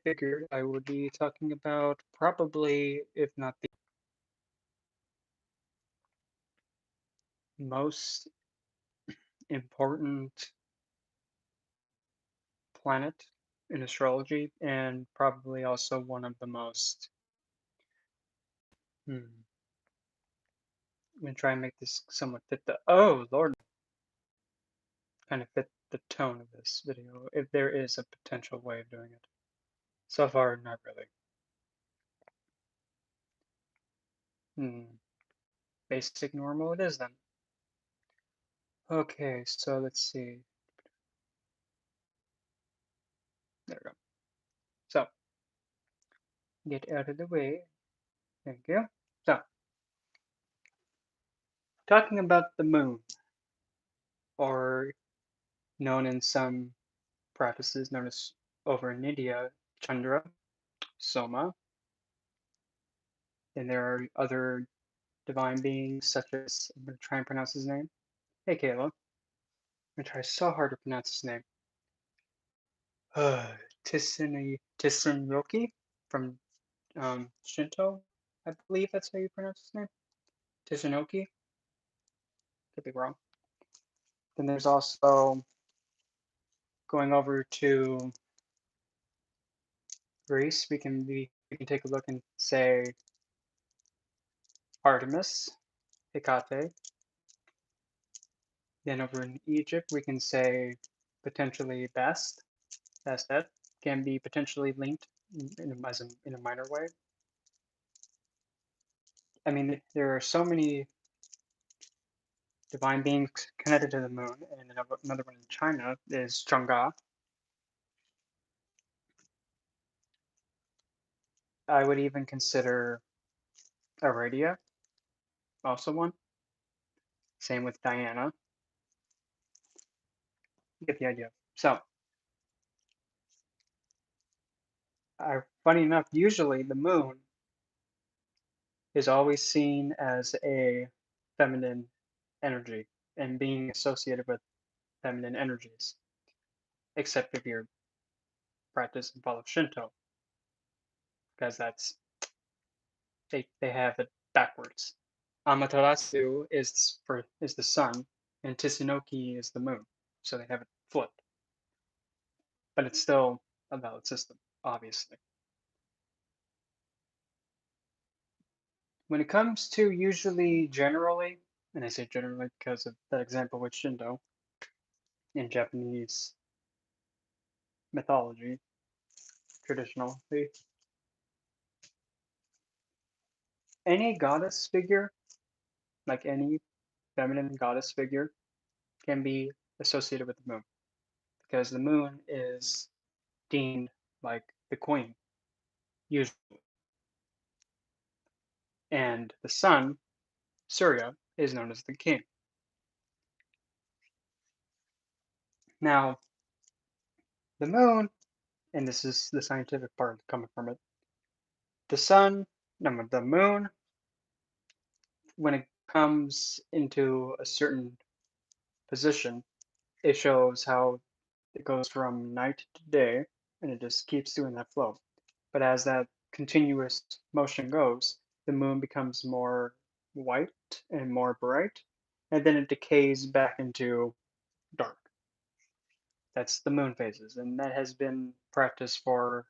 figured I would be talking about probably, if not the most important planet in astrology, and probably also one of the most. I'm gonna try and make this somewhat fit the. Oh, Lord, kind of fit the tone of this video, if there is a potential way of doing it. So far, not really. Basic normal it is then. Okay, so let's see. There we go. So, get out of the way. Thank you. So, talking about the moon, or known in some practices known as over in India, Chandra, Soma, and there are other divine beings such as, I'm going to try and pronounce his name. Hey, Kayla. I'm going to try so hard to pronounce his name. Tisunyoki from Shinto, I believe that's how you pronounce his name. Tisunyoki. Could be wrong. Then there's also going over to Greece. We can take a look and say Artemis, Hecate. Then over in Egypt, we can say potentially Bastet can be potentially linked in a minor way. I mean, there are so many divine beings connected to the moon, and another one in China is Chang'e. I would even consider Aradia also one. Same with Diana. You get the idea. So, funny enough, usually the moon is always seen as a feminine energy and being associated with feminine energies, except if you're practice and follow Shinto, because they have it backwards. Amaterasu is the sun, and Tsunoki is the moon, so they have it flipped. But it's still a valid system, obviously. When it comes to generally, and I say generally because of that example with Shinto in Japanese mythology, traditionally, any goddess figure, like any feminine goddess figure, can be associated with the moon because the moon is deemed like the queen, usually. And the sun, Surya, is known as the king. Now, the moon, and this is the scientific part coming from it, the moon, when it comes into a certain position, it shows how it goes from night to day, and it just keeps doing that flow. But as that continuous motion goes, the moon becomes more white and more bright, and then it decays back into dark. That's the moon phases, and that has been practiced for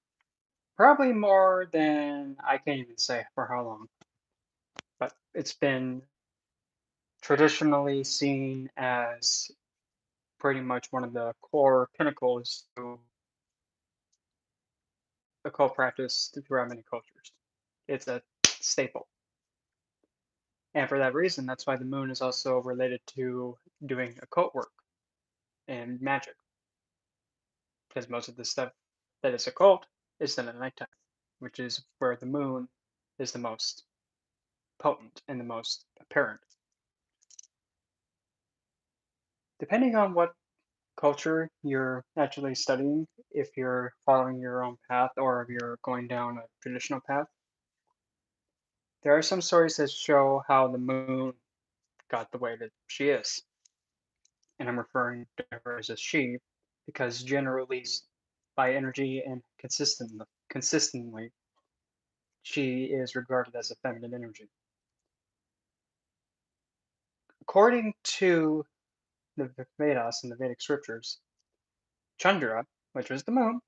probably more than I can't even say for how long. But it's been traditionally seen as pretty much one of the core pinnacles to occult practice throughout many cultures. It's a staple. And for that reason, that's why the moon is also related to doing occult work and magic. Because most of the stuff that is occult is done at nighttime, which is where the moon is the most potent and the most apparent. Depending on what culture you're actually studying, if you're following your own path or if you're going down a traditional path, there are some stories that show how the moon got the way that she is. And I'm referring to her as a she because generally by energy and consistently. consistently, she is regarded as a feminine energy. According to the Vedas and the Vedic scriptures, Chandra, which was the moon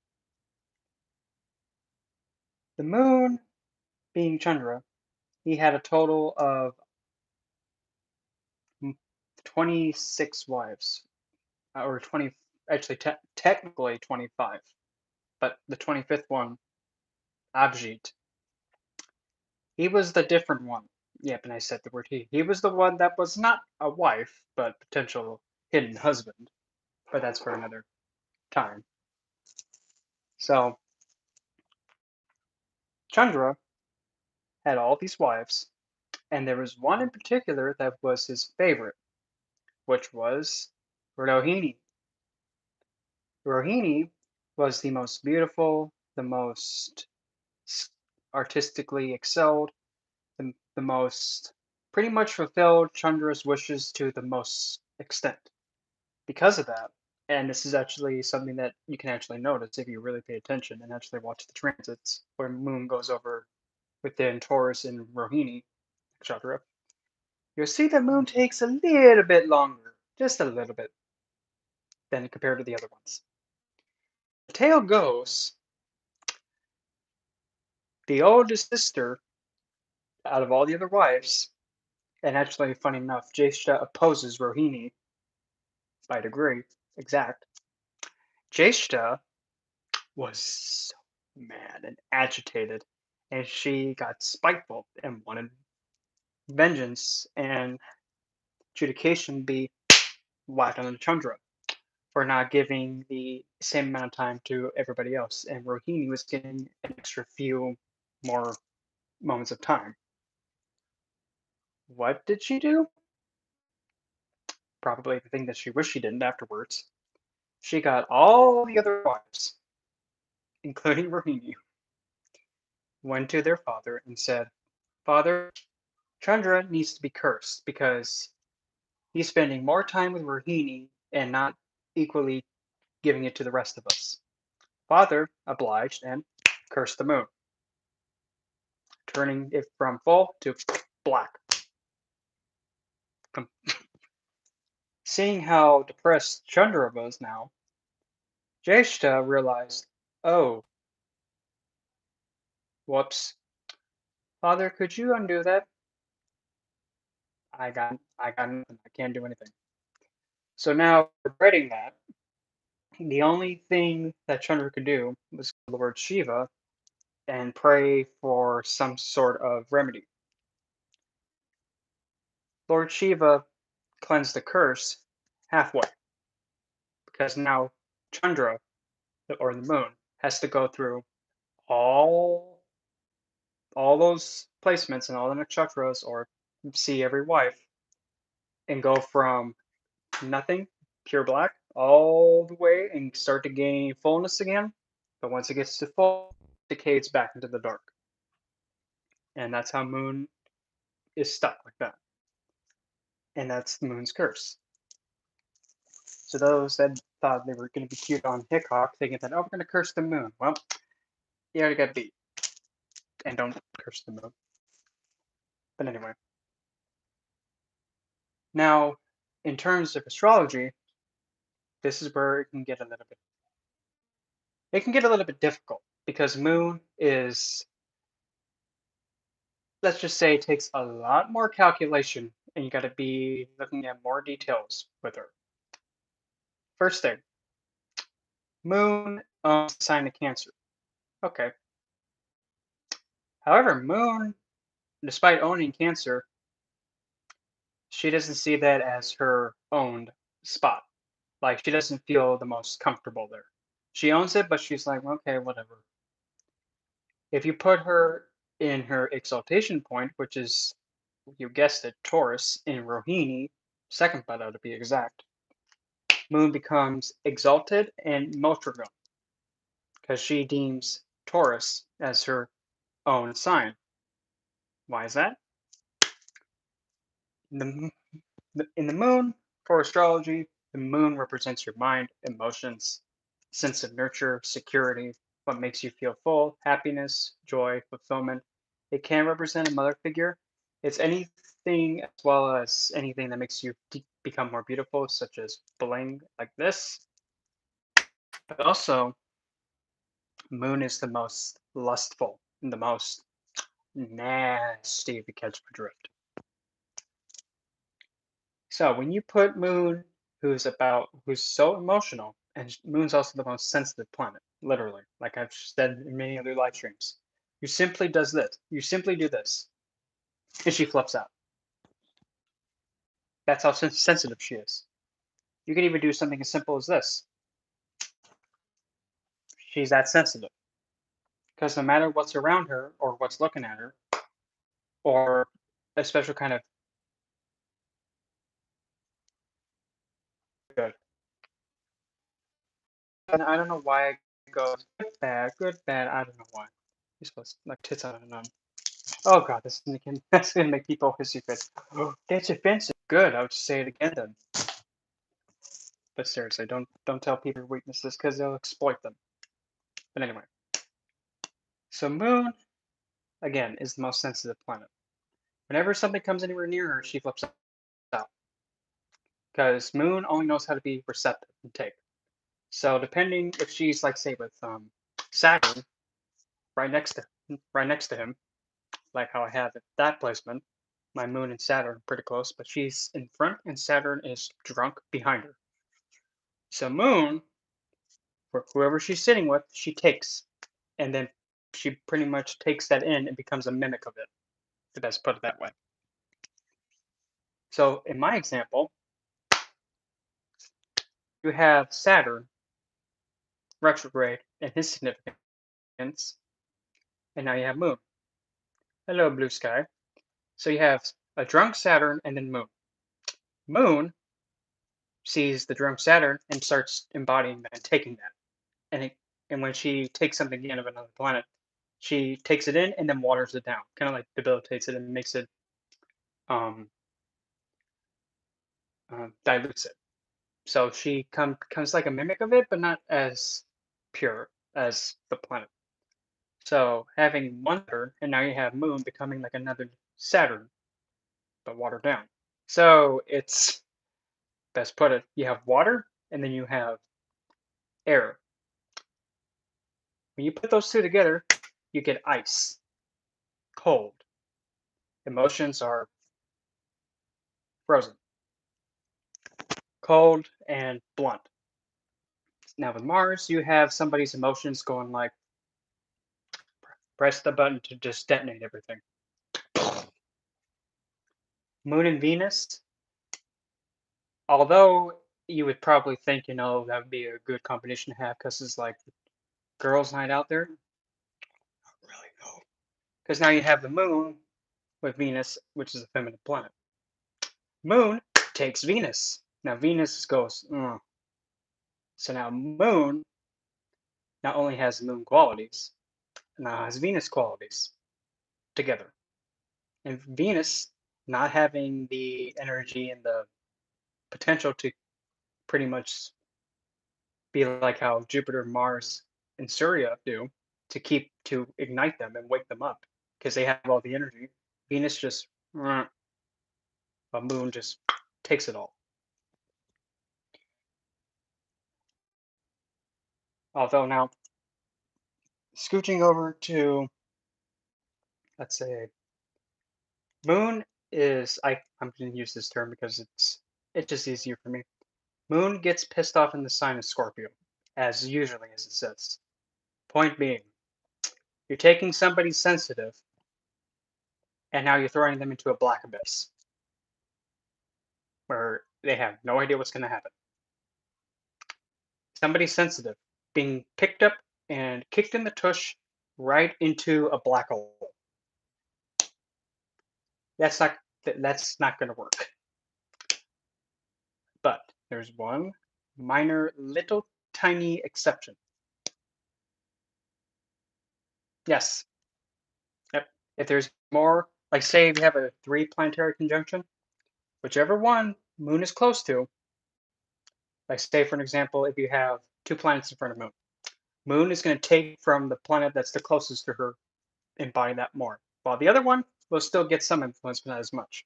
being Chandra, he had a total of 26 wives, or 20, actually technically 25, but the 25th one, Abhijit, he was the different one. Yep, and I said the word he. He was the one that was not a wife, but potential hidden husband. But that's for another time. So Chandra had all these wives, and there was one in particular that was his favorite, which was Rohini. Rohini was the most beautiful, the most artistically excelled, the most pretty much fulfilled Chandra's wishes to the most extent. Because of that, and this is actually something that you can actually notice if you really pay attention and actually watch the transits where Moon goes over within Taurus and Rohini, etc. You'll see that Moon takes a little bit longer, just a little bit, than compared to the other ones. The tale goes the oldest sister out of all the other wives, and actually, funny enough, Jeshta opposes Rohini by degree exact. Jeshta was so mad and agitated, and she got spiteful and wanted vengeance and adjudication be whacked on the Chandra for not giving the same amount of time to everybody else. And Rohini was getting an extra few more moments of time. What did she do? Probably the thing that she wished she didn't afterwards. She got all the other wives, including Rohini, went to their father and said, Father, Chandra needs to be cursed because he's spending more time with Rohini and not equally giving it to the rest of us. Father obliged and cursed the moon, turning it from full to black. Seeing how depressed Chandra was now, Jeshta realized, oh, whoops. Father, could you undo that? I got nothing. I can't do anything. So now, regretting that, the only thing that Chandra could do was go to Lord Shiva and pray for some sort of remedy. Lord Shiva cleansed the curse halfway, because now Chandra, or the moon, has to go through all all those placements and all the nakshatras, or see every wife, and go from nothing, pure black, all the way and start to gain fullness again. But once it gets to full, it decays back into the dark. And that's how Moon is stuck like that. And that's the Moon's curse. So those that thought they were going to be cute on Hickok, thinking that, oh, we're going to curse the Moon. Well, you already got beat. And don't curse the Moon. But anyway. Now, in terms of astrology, this is where it can get a little bit difficult because Moon is, let's just say, it takes a lot more calculation and you got to be looking at more details with her. First thing, Moon owns the sign of Cancer. Okay. However, Moon, despite owning Cancer, she doesn't see that as her owned spot. Like, she doesn't feel the most comfortable there. She owns it, but she's like, okay, whatever. If you put her in her exaltation point, which is, you guessed it, Taurus in Rohini, second pada to be exact, Moon becomes exalted and Motragon because she deems Taurus as her own sign. Why is that? In the moon, for astrology, the moon represents your mind, emotions, sense of nurture, security, what makes you feel full, happiness, joy, fulfillment. It can represent a mother figure. It's anything as well as anything that makes you become more beautiful, such as bling like this. But also, moon is the most lustful and the most nasty, if you catch my drift. So when you put Moon, who's so emotional, and Moon's also the most sensitive planet, literally, like I've said in many other live streams. You simply does this. You simply do this, and she flips out. That's how sensitive she is. You can even do something as simple as this. She's that sensitive because no matter what's around her or what's looking at her, or a special kind of good. And I don't know why it goes good, bad. I don't know why. You're supposed to like tits out of none. Oh god, this is making that's gonna make people hissy fits. That's offensive. Good, I would say it again then. But seriously, don't tell people your weaknesses because they'll exploit them. But anyway, so Moon again is the most sensitive planet. Whenever something comes anywhere near her, she flips out because Moon only knows how to be receptive and take. So depending if she's like say with Saturn right next to him, like how I have it, that placement, my Moon and Saturn are pretty close, but she's in front and Saturn is drunk behind her. So Moon, for whoever she's sitting with, she takes, and then she pretty much takes that in and becomes a mimic of it. The best put it that way. So in my example, you have Saturn retrograde and his significance, and now you have Moon. Hello, blue sky. So you have a drunk Saturn and then Moon. Moon sees the drunk Saturn and starts embodying that and taking that. And when she takes something in of another planet, she takes it in and then waters it down, kind of like debilitates it and makes it um, dilutes it. So she comes like a mimic of it, but not as pure as the planet. So having one Saturn, and now you have Moon becoming like another Saturn, but watered down. So it's best put it. You have water, and then you have air. When you put those two together, you get ice, cold. Emotions are frozen, cold, and blunt. Now with Mars, you have somebody's emotions going like, press the button to just detonate everything. Moon and Venus, although you would probably think, that would be a good combination to have because it's like girls' night out there. Not really, no. Because now you have the moon with Venus, which is a feminine planet. Moon takes Venus. Now Venus goes, "Ugh." So now Moon not only has moon qualities, now has Venus qualities together. And Venus not having the energy and the potential to pretty much be like how Jupiter, Mars, and Surya do to ignite them and wake them up because they have all the energy. Venus just a moon just takes it all. Although now scooching over to let's say moon is I'm going to use this term because it's just easier for me. Moon gets pissed off in the sign of Scorpio, as usually as it says. Point being, you're taking somebody sensitive and now you're throwing them into a black abyss where they have no idea what's going to happen. Somebody sensitive being picked up and kicked in the tush right into a black hole. That's not going to work. But there's one minor, little, tiny exception. Yes. Yep. If there's more, like say if you have a 3 planetary conjunction, whichever one Moon is close to, like say for an example, if you have 2 planets in front of Moon, Moon is going to take from the planet that's the closest to her and buy that more, while the other one will still get some influence, but not as much.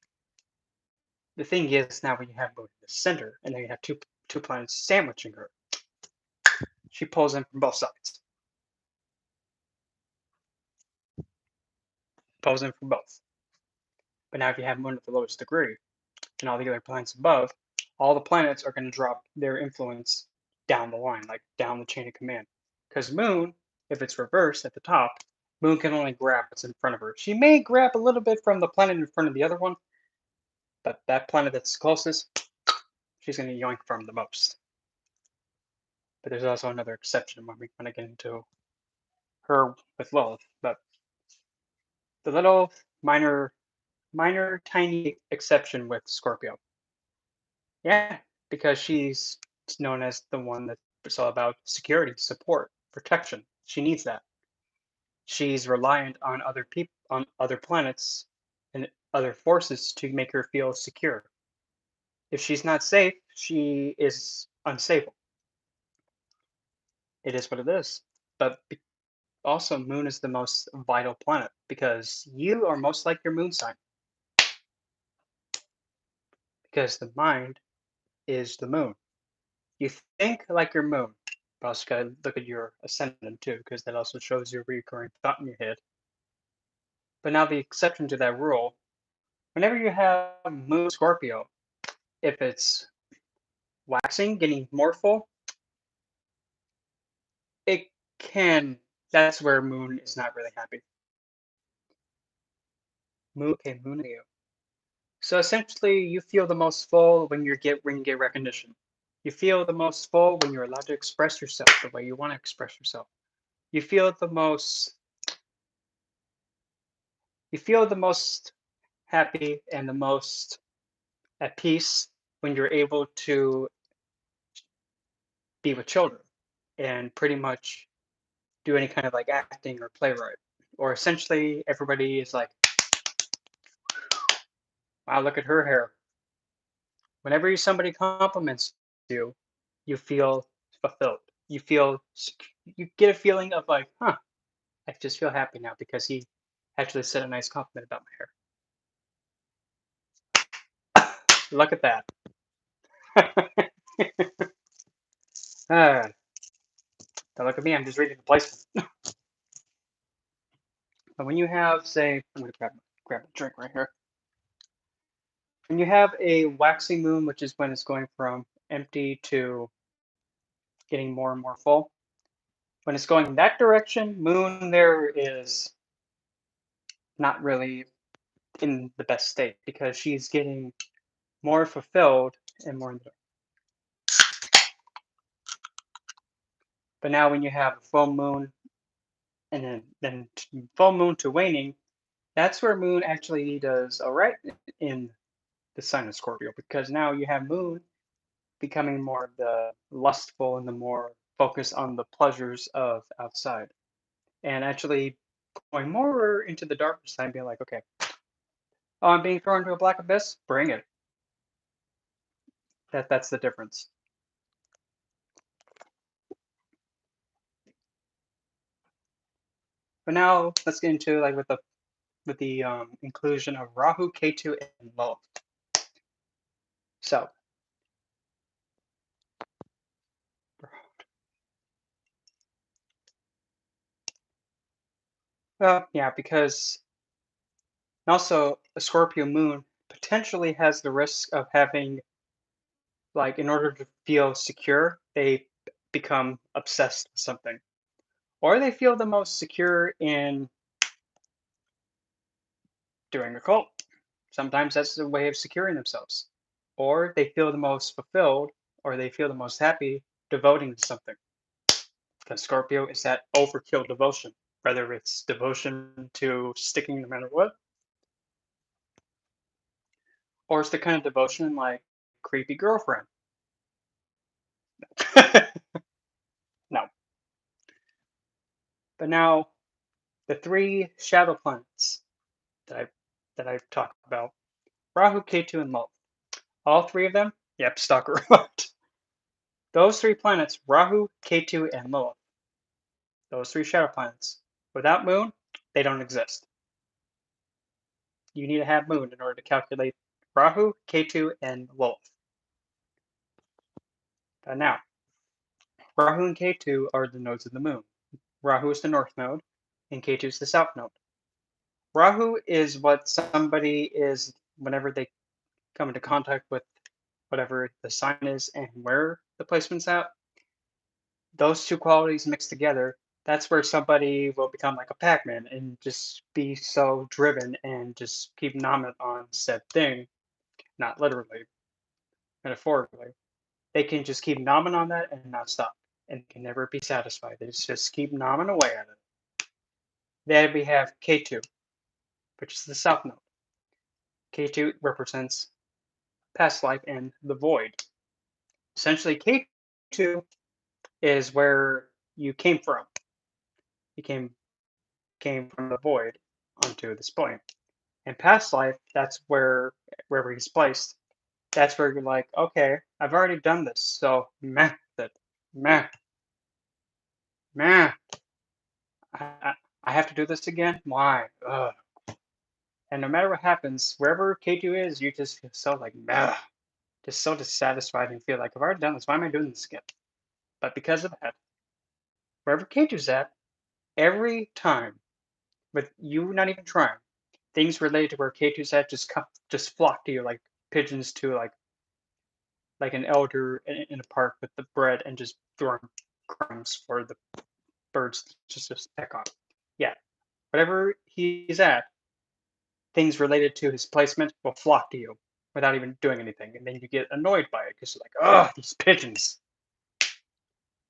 The thing is, now when you have Moon in the center, and then you have two planets sandwiching her, she pulls in from both sides, pulls in from both. But now if you have Moon at the lowest degree, and all the other planets above, all the planets are going to drop their influence down the line, like down the chain of command. Because Moon, if it's reversed at the top, Moon can only grab what's in front of her. She may grab a little bit from the planet in front of the other one, but that planet that's closest, she's going to yoink from the most. But there's also another exception when we kind of get into her with Lilith. But the little minor, tiny exception with Scorpio. Yeah, because she's known as the one that's all about security, support, protection. She needs that. She's reliant on other people, on other planets, and other forces to make her feel secure. If she's not safe, she is unstable. It is what it is. But also, Moon is the most vital planet because you are most like your moon sign. Because the mind is the moon. You think like your moon, but also gotta look at your ascendant too, because that also shows your recurring thought in your head. But now the exception to that rule, whenever you have Moon Scorpio, if it's waxing, getting more full, it can. That's where Moon is not really happy. Moon Leo. So essentially, you feel the most full when you get recognition. You feel the most full when you're allowed to express yourself the way you want to express yourself. You feel the most. You feel the most happy and the most at peace when you're able to be with children and pretty much do any kind of like acting or playwright. Or essentially, everybody is like, wow, look at her hair. Whenever somebody compliments you, you feel fulfilled. You feel, you get a feeling of like, huh, I just feel happy now because he actually said a nice compliment about my hair. Look at that. Don't look at me, I'm just reading the placement. But when you have, say, I'm going to grab a drink right here. When you have a waxing moon, which is when it's going from empty to getting more and more full, when it's going in that direction, moon there is not really in the best state because she's getting more fulfilled and more in the. But now when you have a full moon and then full moon to waning, that's where moon actually does all right in the sign of Scorpio because now you have moon becoming more of the lustful and the more focused on the pleasures of outside and actually going more into the darker side and being like, okay, oh, I'm being thrown into a black abyss, bring it. That's the difference. But now let's get into like with the inclusion of Rahu, Ketu, and Lilith. So, well, yeah, because also a Scorpio moon potentially has the risk of having, like, in order to feel secure, they become obsessed with something. Or they feel the most secure in doing occult. Sometimes that's a way of securing themselves. Or they feel the most fulfilled, or they feel the most happy devoting to something. Because Scorpio is that overkill devotion, whether it's devotion to sticking no matter what, or it's the kind of devotion like creepy girlfriend. No. But now the three shadow planets that I've talked about, Rahu, Ketu, and Lilith. All three of them, yep, stalker. Those three planets, Rahu, Ketu, and Lilith, Those three shadow planets. Without moon, they don't exist. You need to have moon in order to calculate Rahu, Ketu, and Lilith. Now, Rahu and Ketu are the nodes of the moon. Rahu is the north node, and Ketu is the south node. Rahu is what somebody is whenever they come into contact with whatever the sign is and where the placement's at. Those two qualities mixed together, that's where somebody will become like a Pac-Man and just be so driven and just keep nomming on said thing, not literally, metaphorically. They can just keep nomming on that and not stop and can never be satisfied. They just keep nomming away at it. Then we have K2, which is the south node. K2 represents past life and the void. Essentially, K2 is where you came from. You came from the void onto this point. And past life, that's wherever he's placed, that's where you're like, okay, I've already done this, so meh that meh, meh. I have to do this again? Why? Ugh. And no matter what happens, wherever K2 is, you just feel so like meh. Just so dissatisfied and feel like I've already done this, why am I doing this again? But because of that, wherever K2's at, every time, with you not even trying, things related to where K2's at just flock to you like pigeons to like an elder in a park with the bread and just throwing crumbs for the birds just peck on. Yeah, whatever he's at, things related to his placement will flock to you without even doing anything, and then you get annoyed by it because you're like, oh, these pigeons.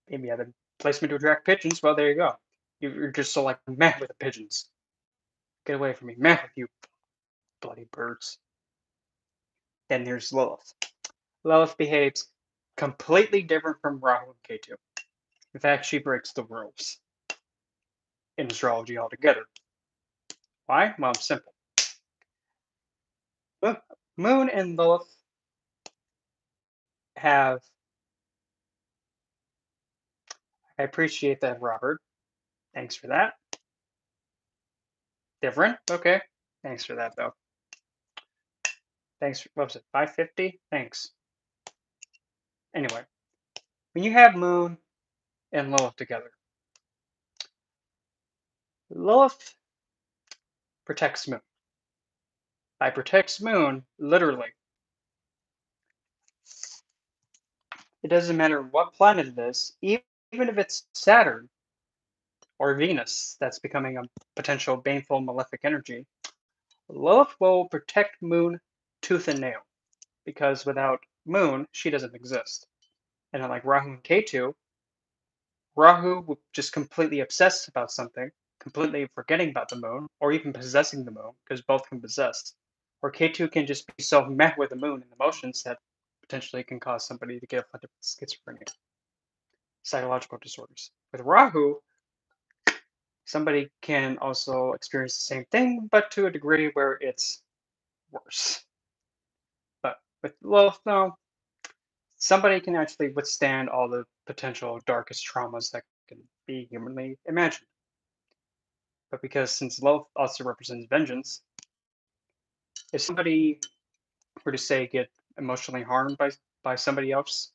Maybe you have a placement to attract pigeons. Well, there you go. You're just so like meh with the pigeons. Get away from me, meh with you bloody birds. Then there's Lilith. Lilith behaves completely different from Rahu and Ketu. In fact, she breaks the rules in astrology altogether. Why? Well, it's simple. Look, Moon and Lilith have. I appreciate that, Robert. Thanks for that. Different? Okay. Thanks for that, though. Thanks. What was it? 550? Thanks. Anyway, when you have Moon and Lilith together, Lilith protects Moon. By protects Moon, literally, it doesn't matter what planet it is, even if it's Saturn or Venus that's becoming a potential baneful malefic energy, Lilith will protect Moon tooth and nail because without Moon, she doesn't exist. And unlike Rahu and Ketu, Rahu will just completely obsess about something, completely forgetting about the moon, or even possessing the moon, because both can possess. Or Ketu can just be so met with the moon and emotions that potentially can cause somebody to get afflicted with schizophrenia, psychological disorders. With Rahu, somebody can also experience the same thing, but to a degree where it's worse. But with Lilith, no, somebody can actually withstand all the potential darkest traumas that can be humanly imagined. But because since Lilith also represents vengeance, if somebody were to say get emotionally harmed by somebody else,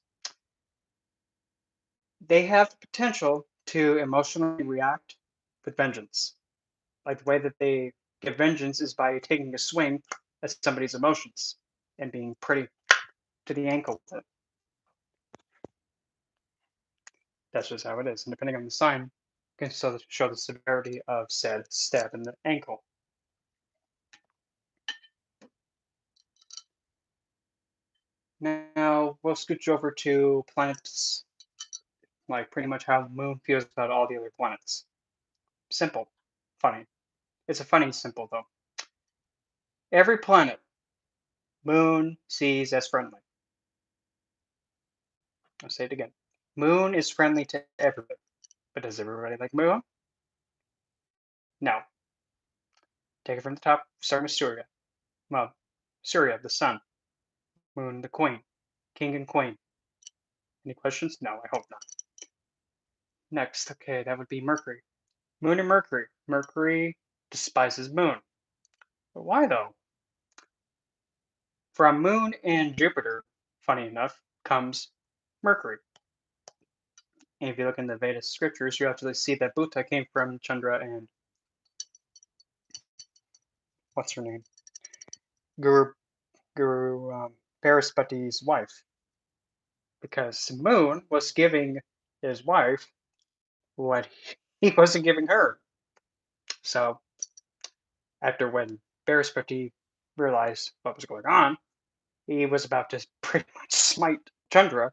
they have the potential to emotionally react with vengeance. Like the way that they get vengeance is by taking a swing at somebody's emotions and being pretty to the ankle with it. That's just how it is. And depending on the sign, you can show the severity of said stab in the ankle. Now we'll scooch over to planets, like pretty much how the moon feels about all the other planets. Simple. Funny. It's a funny simple though. Every planet, moon sees as friendly. I'll say it again. Moon is friendly to everybody. But does everybody like moon? No. Take it from the top, start with Surya. Well, Surya, the sun. Moon, the queen. King and queen. Any questions? No, I hope not. Next, okay, that would be Mercury. Moon and Mercury. Mercury despises Moon. But why though? From Moon and Jupiter, funny enough, comes Mercury. And if you look in the Vedic scriptures, you actually see that Buddha came from Chandra and what's her name? Guru Paraspati's wife. Because Moon was giving his wife what he wasn't giving her. So after when Paraspati realized what was going on, he was about to pretty much smite Chandra,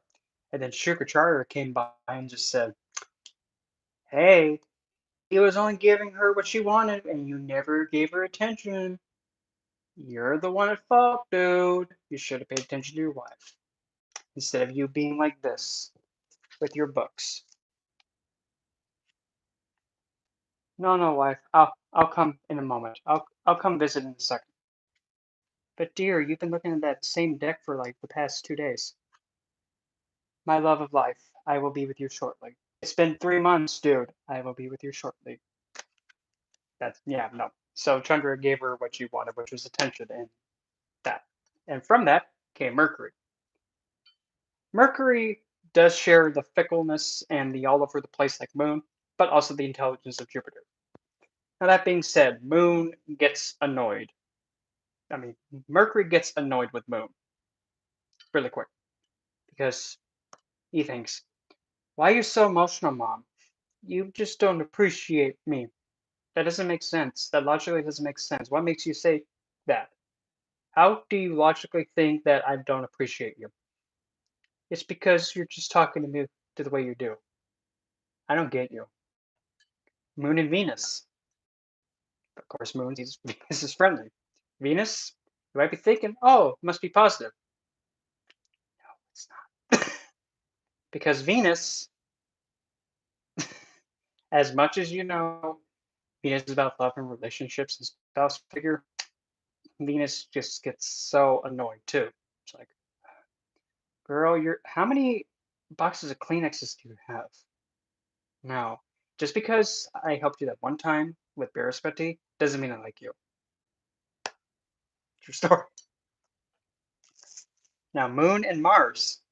and then Shukracharya came by and just said, "Hey, he was only giving her what she wanted, and you never gave her attention. You're the one at fault, dude. You should have paid attention to your wife instead of you being like this with your books." No, no, wife. I'll come in a moment. I'll come visit in a second. But dear, you've been looking at that same deck for like the past 2 days. My love of life, I will be with you shortly. It's been 3 months, dude. I will be with you shortly. That's yeah, no. So Chandra gave her what she wanted, which was attention and that. And from that came Mercury. Mercury does share the fickleness and the all over the place like Moon, but also the intelligence of Jupiter. Now that being said, Moon gets annoyed. I mean, Mercury gets annoyed with Moon really quick because he thinks, "Why are you so emotional, Mom? You just don't appreciate me. That doesn't make sense. That logically doesn't make sense. What makes you say that? How do you logically think that I don't appreciate you? It's because you're just talking to me to the way you do. I don't get you." Moon and Venus. Of course, Moon sees Venus is friendly. Venus, you might be thinking, "Oh, it must be positive." No, it's not. Because Venus, as much as you know, Venus is about love and relationships and spouse figure, Venus just gets so annoyed too. It's like, girl, you're how many boxes of Kleenexes do you have? Now, just because I helped you that one time with Baraspeti doesn't mean I like you. True story. Now, Moon and Mars.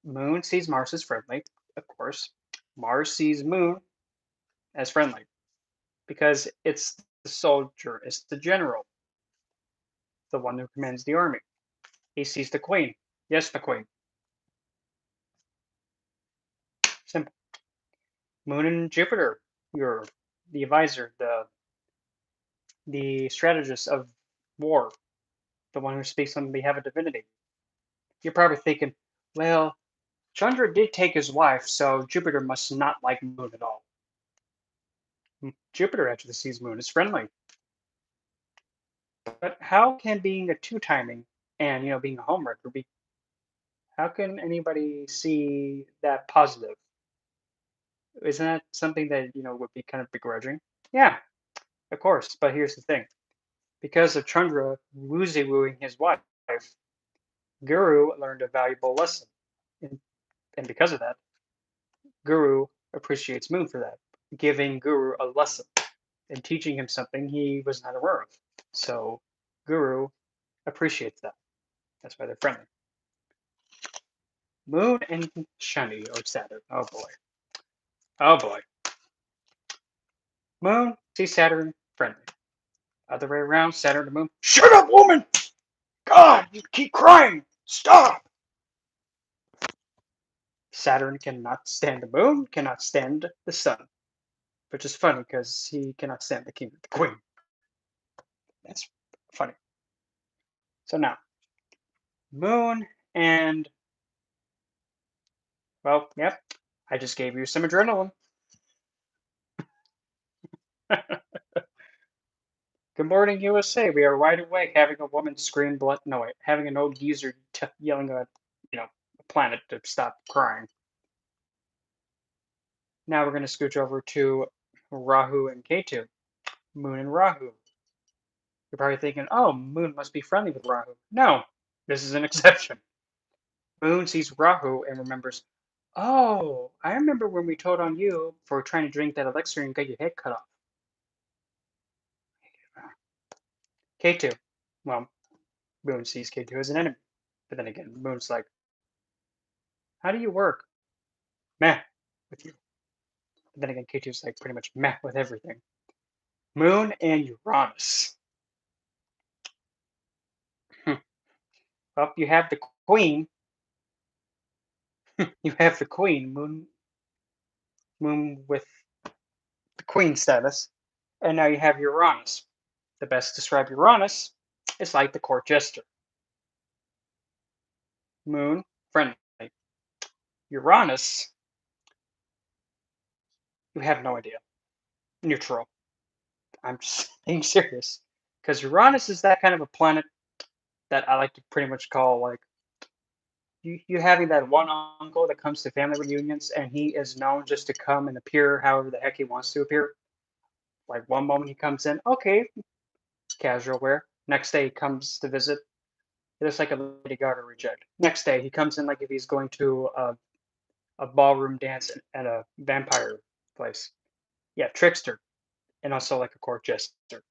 Moon sees Mars as friendly, of course. Mars sees Moon as friendly because it's the soldier, it's the general, the one who commands the army. He sees the queen. Yes, the queen. Simple. Moon and Jupiter. You're the advisor, the strategist of war, the one who speaks on behalf of divinity. You're probably thinking, well, Chandra did take his wife, so Jupiter must not like Moon at all. Jupiter actually sees Moon as friendly. But how can being a two timing and being a homewrecker be how can anybody see that positive? Isn't that something that would be kind of begrudging? Yeah, of course. But here's the thing. Because of Chandra woozy wooing his wife, Guru learned a valuable lesson. And, and because of that, Guru appreciates Moon for that, giving Guru a lesson and teaching him something he was not aware of. So Guru appreciates that. That's why they're friendly. Moon and Shani or Saturn. Oh boy. Oh boy. Moon, see Saturn, friendly. Other way around, Saturn to Moon. Shut up, woman! God, you keep crying! Stop! Saturn cannot stand the moon, cannot stand the sun. Which is funny because he cannot stand the king of the queen. That's funny. So now, Moon and, well, yep, I just gave you some adrenaline. Good morning, USA. We are wide awake having a woman scream blood. No, wait, having an old geezer yelling at, a planet to stop crying. Now we're going to scooch over to Rahu and Ketu. Moon and Rahu. You're probably thinking, oh, Moon must be friendly with Rahu. No, this is an exception. Moon sees Rahu and remembers, oh, I remember when we told on you for trying to drink that elixir and get your head cut off. K2. Well, Moon sees K2 as an enemy. But then again, Moon's like, how do you work? Meh with you. But then again, K2's like pretty much meh with everything. Moon and Uranus. Hmm. Well, you have the Queen. You have the Queen, Moon with the Queen status. And now you have Uranus. The best to describe Uranus is like the court jester. Moon, friendly. Uranus, you have no idea. Neutral. I'm just being serious. Because Uranus is that kind of a planet that I like to pretty much call like you having that one uncle that comes to family reunions and he is known just to come and appear however the heck he wants to appear. Like one moment he comes in, okay, casual wear. Next day he comes to visit. It's like a Lady Gaga reject. Next day he comes in like if he's going to a ballroom dance at a vampire place. Yeah, trickster, and also like a court jester.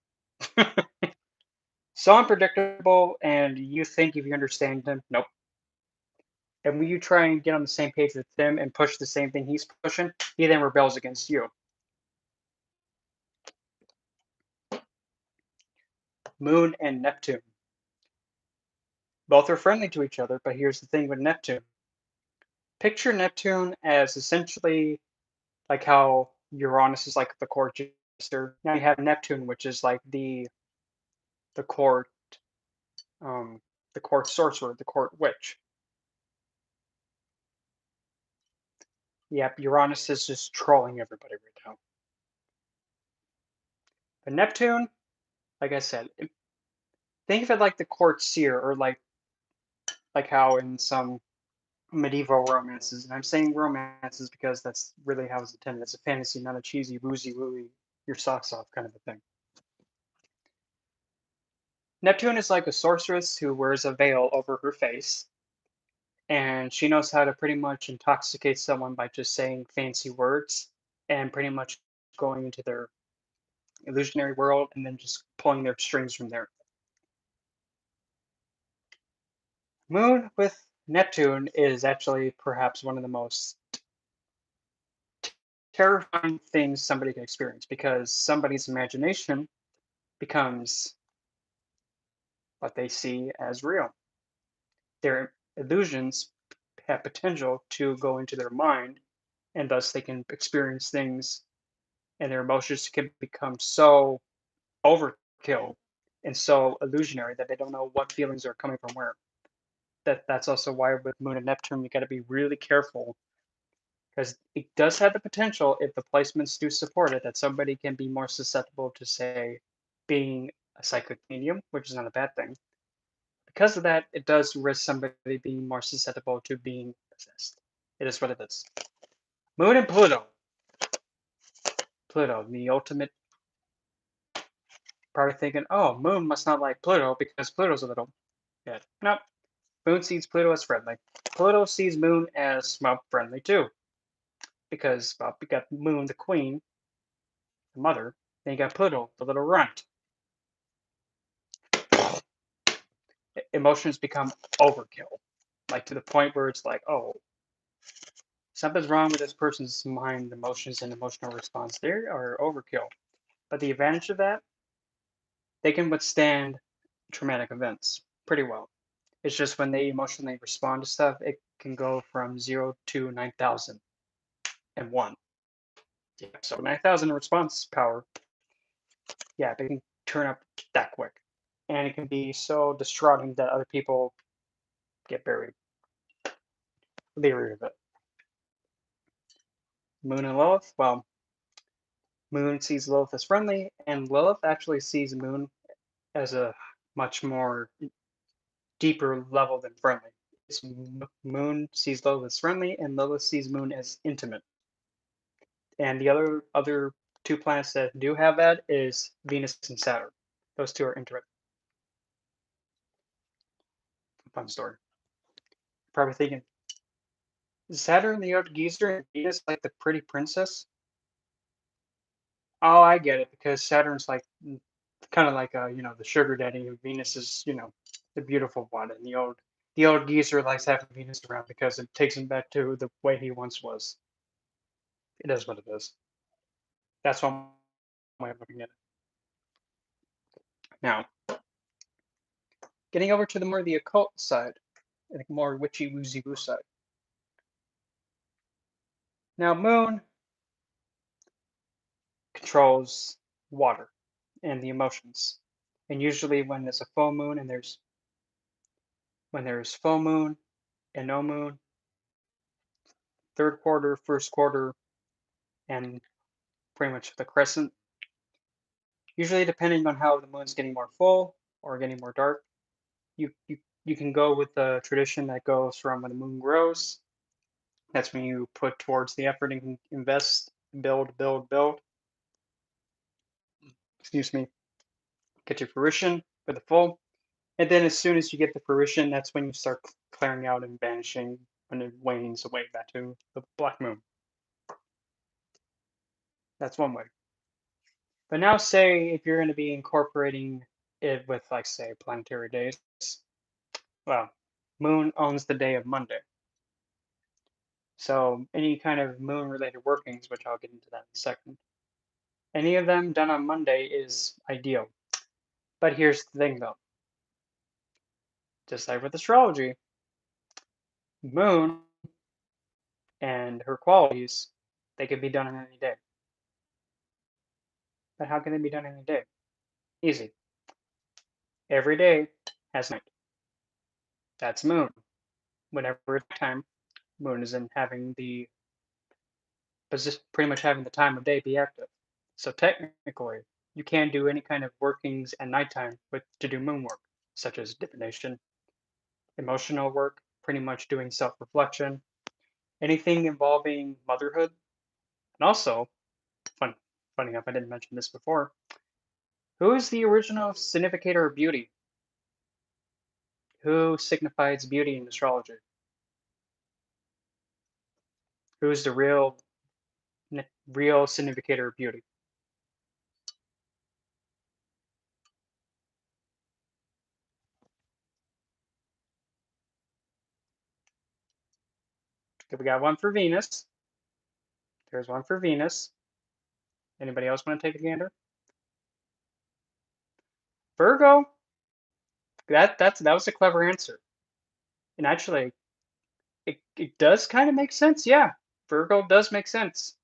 So unpredictable, and you think if you understand him, nope. And when you try and get on the same page with him and push the same thing he's pushing, he then rebels against you. Moon and Neptune. Both are friendly to each other, but here's the thing with Neptune. Picture Neptune as essentially like how Uranus is like the court jester. Now you have Neptune, which is like the court um the court sorcerer, the court witch. Yep, Uranus is just trolling everybody right now. But Neptune, like I said, think of it like the court seer, or like how in some medieval romances, and I'm saying romances because that's really how it's intended. It's a fantasy, not a cheesy, woozy, wooey, your socks off kind of a thing. Neptune is like a sorceress who wears a veil over her face, and she knows how to pretty much intoxicate someone by just saying fancy words and pretty much going into their illusionary world and then just pulling their strings from there. Moon with Neptune is actually perhaps one of the most terrifying things somebody can experience because somebody's imagination becomes what they see as real. Their illusions have potential to go into their mind, and thus they can experience things, and their emotions can become so overkill and so illusionary that they don't know what feelings are coming from where. That's also why with Moon and Neptune, you got to be really careful because it does have the potential, if the placements do support it, that somebody can be more susceptible to, say, being a psychic medium, which is not a bad thing. Because of that, it does risk somebody being more susceptible to being possessed. It is what it is. Moon and Pluto. Pluto, the ultimate. Probably thinking, oh, Moon must not like Pluto because Pluto's a little. Yeah, nope. Moon sees Pluto as friendly. Pluto sees Moon as, well, friendly too. Because, well, we got Moon, the queen, the mother, then you got Pluto, the little runt. Emotions become overkill. Like to the point where it's like, oh, something's wrong with this person's mind, emotions, and emotional response. They are overkill. But the advantage of that, they can withstand traumatic events pretty well. It's just when they emotionally respond to stuff, it can go from 0 to 9,001. Yeah, so 9,000 response power. Yeah, they can turn up that quick. And it can be so distraughting that other people get very leery of it. Moon and Lilith, well, Moon sees Lilith as friendly, and Lilith actually sees Moon as a much more deeper level than friendly. It's Moon sees Lilith as friendly, and Lilith sees Moon as intimate. And the other two planets that do have that is Venus and Saturn. Those two are intimate. Fun story. Probably thinking, is Saturn the old geezer and Venus like the pretty princess? Oh, I get it because Saturn's like kind of like the sugar daddy, and Venus is the beautiful one, and the old geezer likes having Venus around because it takes him back to the way he once was. It is what it is. That's one way of looking at it. Now, getting over to the more the occult side, and the more witchy woozy woo side. Now, Moon controls water and the emotions, and usually when there's a full moon and there's full moon and no moon, third quarter, first quarter, and pretty much the crescent. Usually, depending on how the moon's getting more full or getting more dark, you can go with the tradition that goes from when the moon grows. That's when you put towards the effort and invest, build, build, build. Excuse me, get to fruition for the full. And then as soon as you get the fruition, that's when you start clearing out and vanishing when it wanes away back to the black moon. That's one way. But now, say if you're going to be incorporating it with, like, say, planetary days, well, moon owns the day of Monday. So any kind of moon related workings, which I'll get into that in a second, any of them done on Monday is ideal. But here's the thing though, just like with astrology, moon and her qualities, they can be done on any day. But how can they be done any day? Easy. Every day has night. That's moon. Whenever it's time, moon is in having the pretty much having the time of day be active. So technically, you can do any kind of workings at nighttime with to do moon work, such as divination, emotional work, pretty much doing self-reflection, anything involving motherhood, and also, fun, funny enough, I didn't mention this before. Who is the original significator of beauty? Who signifies beauty in astrology? Who's the real significator of beauty? Okay, we got one for Venus. There's one for Venus. Anybody else want to take a gander? Virgo. That was a clever answer. And actually, it does kind of make sense. Yeah, Virgo does make sense,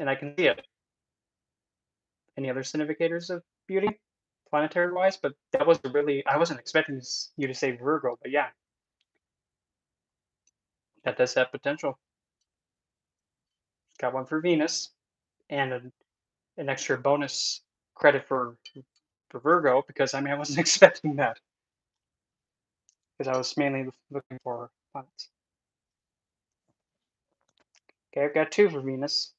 and I can see it. Any other significators of beauty, planetary wise? But that was really I wasn't expecting you to say Virgo, but yeah, that does have potential. Got one for Venus, and an extra bonus credit for Virgo because I mean I wasn't expecting that because I was mainly looking for planets. Okay, I've got two for Venus.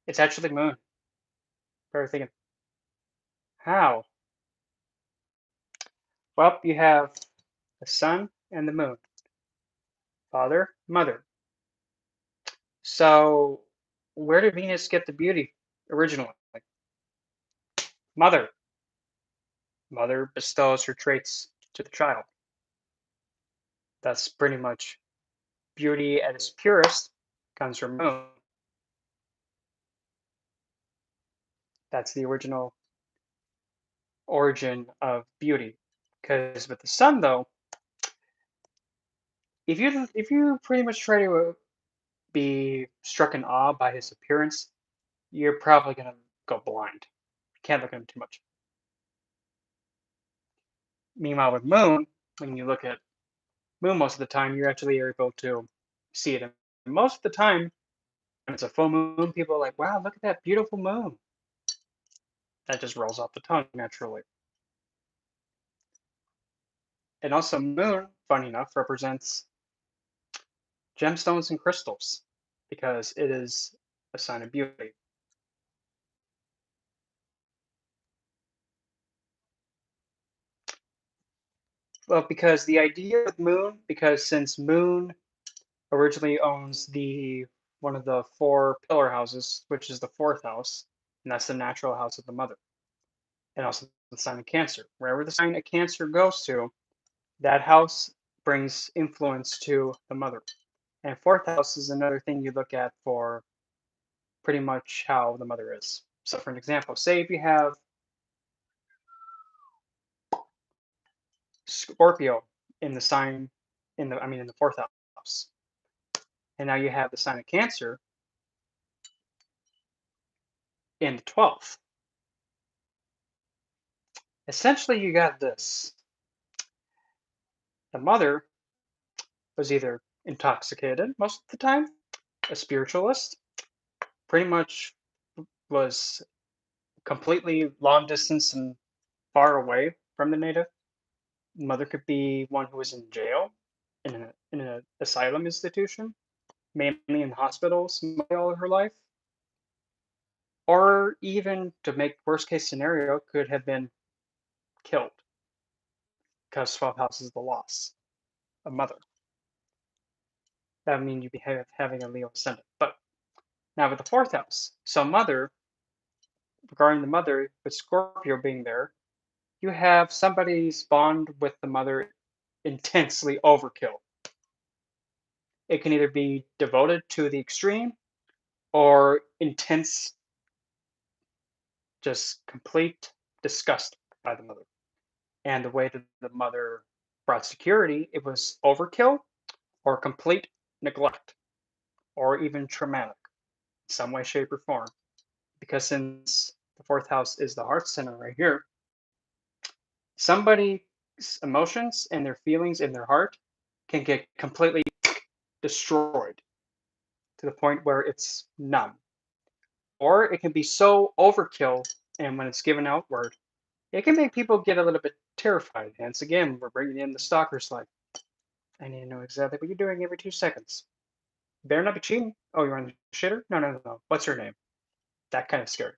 It's actually Moon. Probably thinking, how? Well, you have the Sun and the Moon, father, mother. So, where did Venus get the beauty originally? Like, mother. Mother bestows her traits to the child. That's pretty much beauty at its purest comes from Moon. That's the original origin of beauty. Because with the Sun, though, if you pretty much try to be struck in awe by his appearance, you're probably gonna go blind. You can't look at him too much. Meanwhile, with Moon, when you look at Moon most of the time, you're actually able to see it. And most of the time, when it's a full moon, people are like, "Wow, look at that beautiful moon." That just rolls off the tongue naturally. And also, Moon, funny enough, represents Gemstones and crystals, because it is a sign of beauty. Well, because the idea with moon, because since moon originally owns the one of the four pillar houses, which is the fourth house, and that's the natural house of the mother, and also the sign of Cancer. Wherever the sign of Cancer goes to, that house brings influence to the mother. And fourth house is another thing you look at for pretty much how the mother is. So, for an example, say if you have Scorpio in the sign, in the fourth house, and now you have the sign of Cancer in the 12th. Essentially, you got this: the mother was either intoxicated most of the time, a spiritualist, pretty much was completely long distance and far away from the native. Mother could be one who was in jail, in an asylum institution, mainly in hospitals all her life, or even to make worst case scenario, could have been killed because 12 house is the loss of mother. That would mean you'd be having a Leo ascendant. But now with the fourth house, so mother, regarding the mother, with Scorpio being there, you have somebody's bond with the mother intensely overkill. It can either be devoted to the extreme or intense, just complete disgust by the mother. And the way that the mother brought security, it was overkill or complete neglect or even traumatic in some way, shape, or form. Because since the fourth house is the heart center right here, somebody's emotions and their feelings in their heart can get completely destroyed to the point where it's numb. Or it can be so overkill, and when it's given outward, it can make people get a little bit terrified. Hence, again, we're bringing in the stalker slide. I need to know exactly what you're doing every 2 seconds. Better not be cheating. Oh, you're on the shitter? No, no, no, no. What's her name? That kind of scary.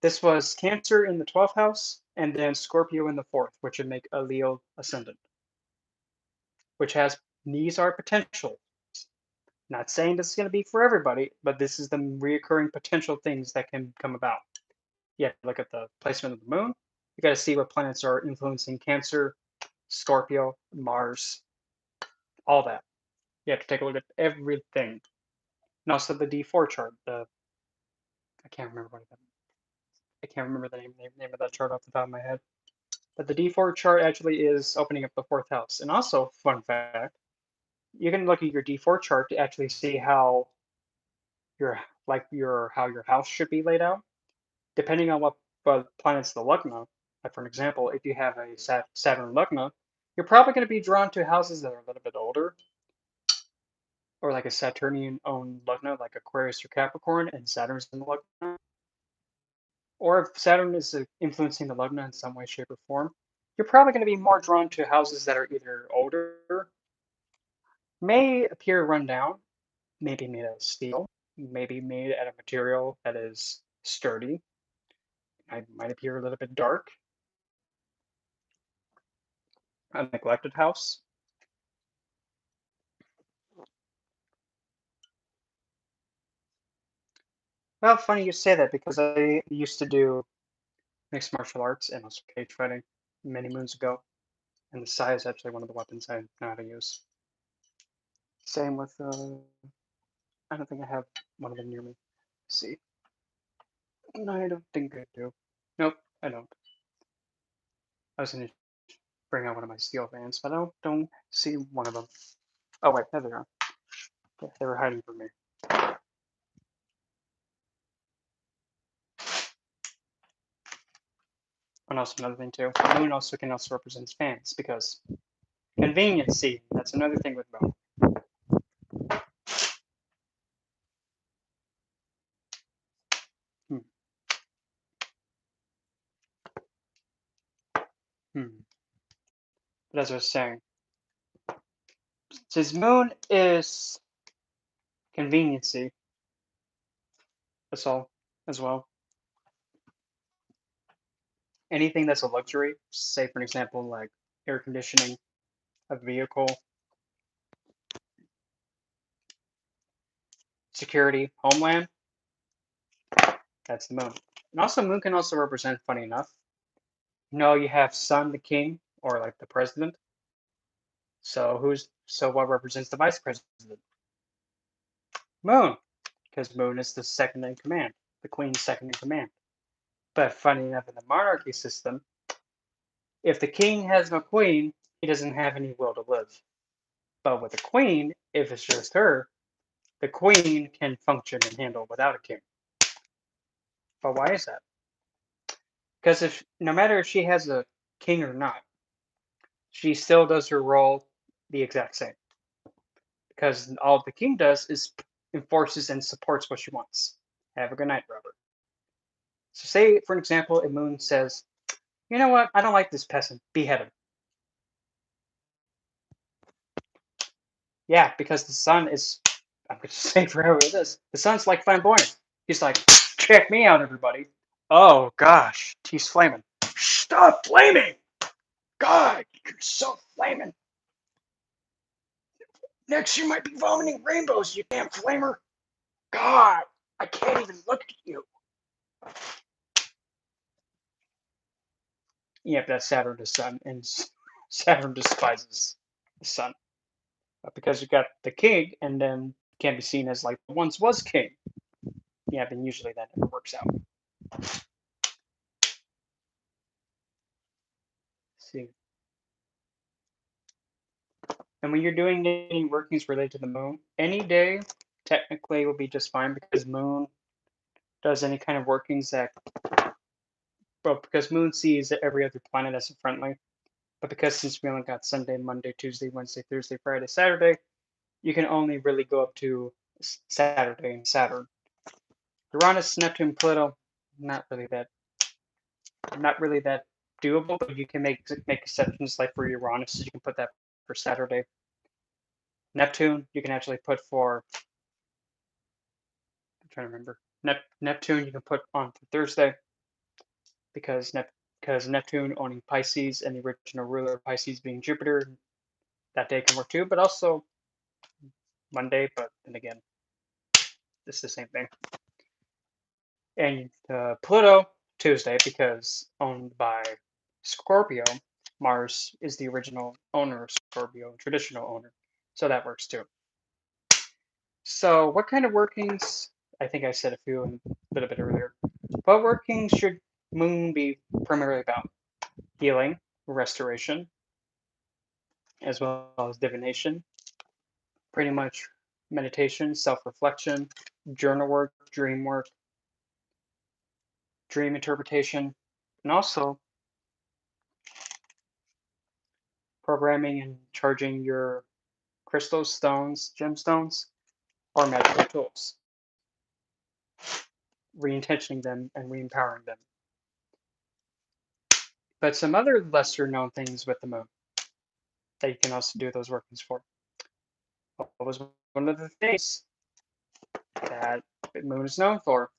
This was Cancer in the 12th house, and then Scorpio in the 4th, which would make a Leo ascendant, which has these are potential. Not saying this is going to be for everybody, but this is the reoccurring potential things that can come about. You have to look at the placement of the moon. You got to see what planets are influencing Cancer, Scorpio, Mars, all that. You have to take a look at everything. And also the D4 chart. I can't remember what I can't remember the name of that chart off the top of my head. But the D4 chart actually is opening up the fourth house. And also, fun fact, you can look at your D4 chart to actually see how your house should be laid out, depending on what planets the lugna. Like for an example, if you have a Saturn lugna, you're probably going to be drawn to houses that are a little bit older, or like a Saturnian owned lugna, like Aquarius or Capricorn, and Saturn's in the lugna. Or if Saturn is influencing the lugna in some way, shape, or form, you're probably going to be more drawn to houses that are either older, may appear run down, maybe made out of steel, maybe made out of material that is sturdy. I might appear a little bit dark, a neglected house. Well, funny you say that because I used to do mixed martial arts and also cage fighting many moons ago, and the sai is actually one of the weapons I know how to use. Same with, I don't think I have one of them near me. Let's see. No, I don't think I do. Nope, I don't. I was gonna bring out one of my steel fans, but I don't see one of them. Oh wait, there they are. Yeah, they were hiding from me. And also another thing too, moon also can also represent fans because conveniency. That's another thing with moon. Hmm. Hmm. But as I was saying, Since moon is conveniency, that's all as well. Anything that's a luxury, say for an example, like air conditioning, a vehicle, security, homeland, that's the moon. And also, moon can also represent, funny enough, you have sun, the king, or like the president. So what represents the vice president? Moon, because moon is the second in command, the queen's second in command. But funny enough, in the monarchy system, if the king has no queen, he doesn't have any will to live. But with the queen, if it's just her, the queen can function and handle without a king. But why is that? Because if no matter if she has a king or not, she still does her role the exact same. Because all the king does is enforces and supports what she wants. Have a good night, Robert. So say, for an example, if Moon says, you know what, I don't like this peasant, behead him. Yeah, because the sun is, I'm going to say forever with this, the sun's like flamboyant. He's like, check me out, everybody. Oh, gosh, he's flaming. Stop flaming! God, you're so flaming. Next, you might be vomiting rainbows, you damn flamer. God, I can't even look at you. Yep, that's Saturn the sun, and Saturn despises the sun. Because you got the king, and then can be seen as like once was king. Yeah, then usually that never works out. See, and when you're doing any workings related to the moon, any day technically will be just fine because moon does any kind of workings that, well, because moon sees every other planet as a friendly. But because since we only got Sunday, Monday, Tuesday, Wednesday, Thursday, Friday, Saturday, you can only really go up to Saturday and Saturn. Uranus, Neptune, Pluto, not really that doable, but you can make exceptions like for Uranus, you can put that for Saturday. Neptune, you can actually put for, I'm trying to remember. Neptune you can put on for Thursday because Neptune owning Pisces and the original ruler of Pisces being Jupiter, that day can work too, but also Monday, but then again, it's the same thing. And Pluto, Tuesday, because owned by Scorpio, Mars is the original owner of Scorpio, traditional owner. So that works too. So what kind of workings? I think I said a few a little bit earlier. What workings should Moon be primarily about? Healing, restoration, as well as divination, pretty much meditation, self-reflection, journal work, dream interpretation, and also programming and charging your crystals, stones, gemstones, or magical tools, re-intentioning them and re-empowering them. But some other lesser known things with the moon that you can also do those workings for. What was one of the things that the moon is known for?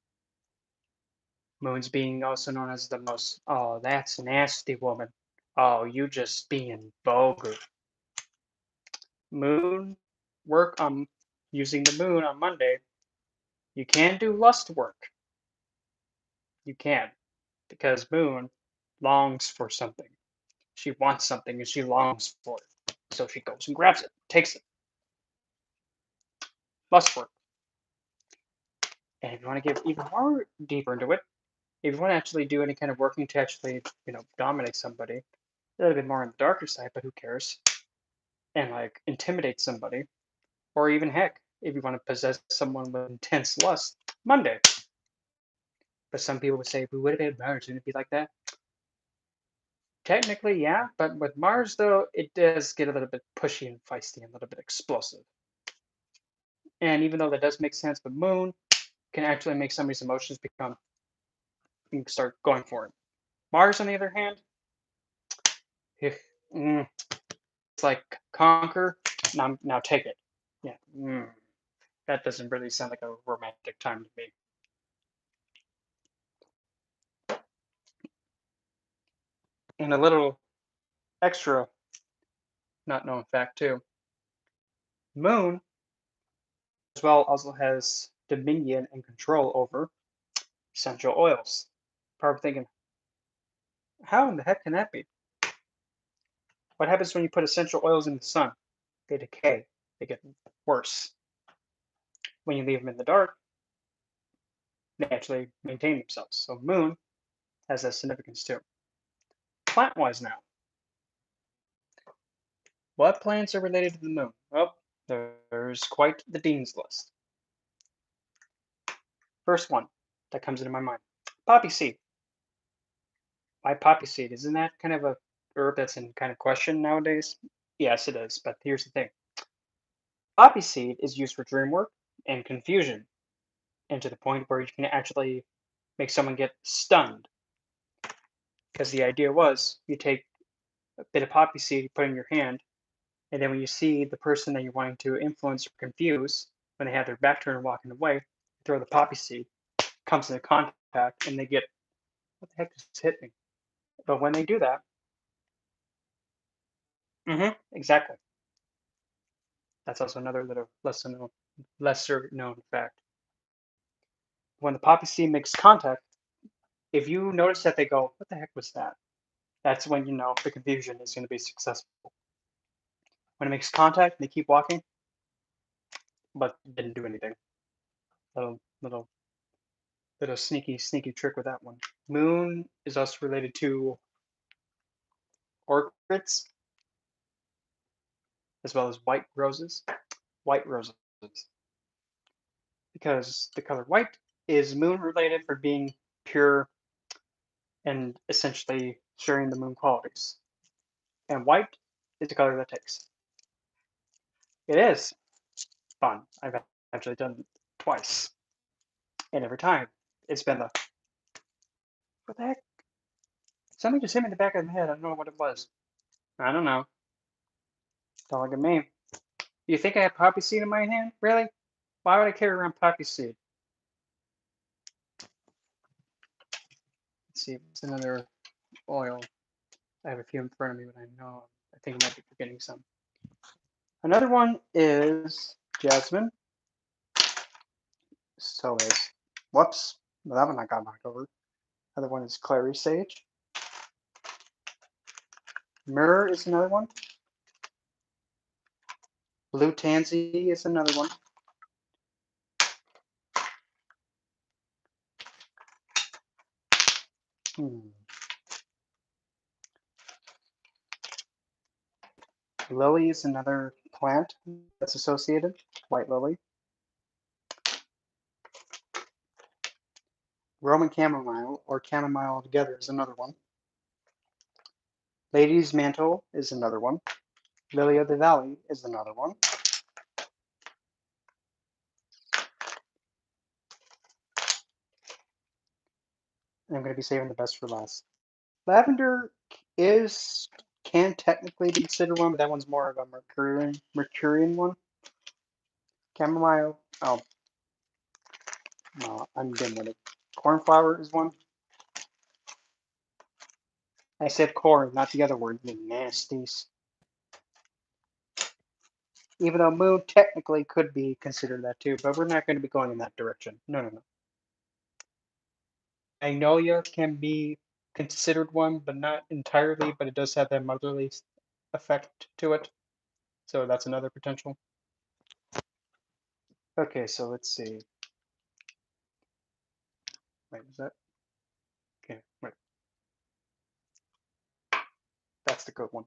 Moon's being also known as the most, oh, that's nasty woman. Oh, you just being vulgar. Moon work on using the moon on Monday. You can do lust work. You can, because moon longs for something. She wants something and she longs for it. So she goes and grabs it, takes it. Lust work. And if you want to get even more deeper into it, if you want to actually do any kind of working to actually, dominate somebody, a little bit more on the darker side, but who cares? And like intimidate somebody, or even heck, if you want to possess someone with intense lust, Monday. But some people would say, we would have had Mars, and it'd be like that. Technically, yeah, but with Mars, though, it does get a little bit pushy and feisty and a little bit explosive. And even though that does make sense, but Moon can actually make somebody's emotions become, and start going for it. Mars, on the other hand, it's like conquer, Now take it. Yeah. That doesn't really sound like a romantic time to me. And a little extra not known fact too. Moon as well also has dominion and control over essential oils. Probably thinking, how in the heck can that be? What happens when you put essential oils in the sun? They decay. They get worse. When you leave them in the dark, they actually maintain themselves. So moon has that significance too. Plant-wise now, what plants are related to the moon? Well, there's quite the dean's list. First one that comes into my mind, poppy seed. Why poppy seed? Isn't that kind of a herb that's in kind of question nowadays? Yes, it is. But here's the thing: poppy seed is used for dream work and confusion, and to the point where you can actually make someone get stunned. Because the idea was you take a bit of poppy seed, you put it in your hand, and then when you see the person that you're wanting to influence or confuse, when they have their back turned and walking away, you throw the poppy seed, comes into contact, and they get, what the heck just hit me? But when they do that, exactly. That's also another little lesser known fact. When the poppy seed makes contact, if you notice that they go, "What the heck was that?" That's when you know the confusion is going to be successful. When it makes contact, they keep walking, but didn't do anything. Little sneaky trick with that one. Moon is also related to orchids as well as white roses. White roses, because the color white is moon related for being pure and essentially sharing the moon qualities. And white is the color that takes. It is fun. I've actually done it twice, and every time it's been the, what the heck? Something just hit me in the back of the head. I don't know what it was. I don't know. Don't look at me. You think I have poppy seed in my hand? Really? Why would I carry around poppy seed? Let's see. It's another oil. I have a few in front of me, but I think I might be forgetting some. Another one is jasmine. So is, whoops. Well, that one I got knocked over. Another one is clary sage. Myrrh is another one. Blue tansy is another one. Hmm. Lily is another plant that's associated. White lily. Roman chamomile, or chamomile altogether, is another one. Lady's mantle is another one. Lily of the valley is another one. And I'm going to be saving the best for last. Lavender is can technically be considered one, but that one's more of a Mercurian one. Chamomile, oh, no, I'm done with it. Cornflower is one. I said corn, not the other word, you nasties. Even though moon technically could be considered that too, but we're not going to be going in that direction. No, no, no. Magnolia can be considered one, but not entirely, but it does have that motherly effect to it. So that's another potential. Okay, so let's see. Wait, is that? Okay, wait. That's the good one.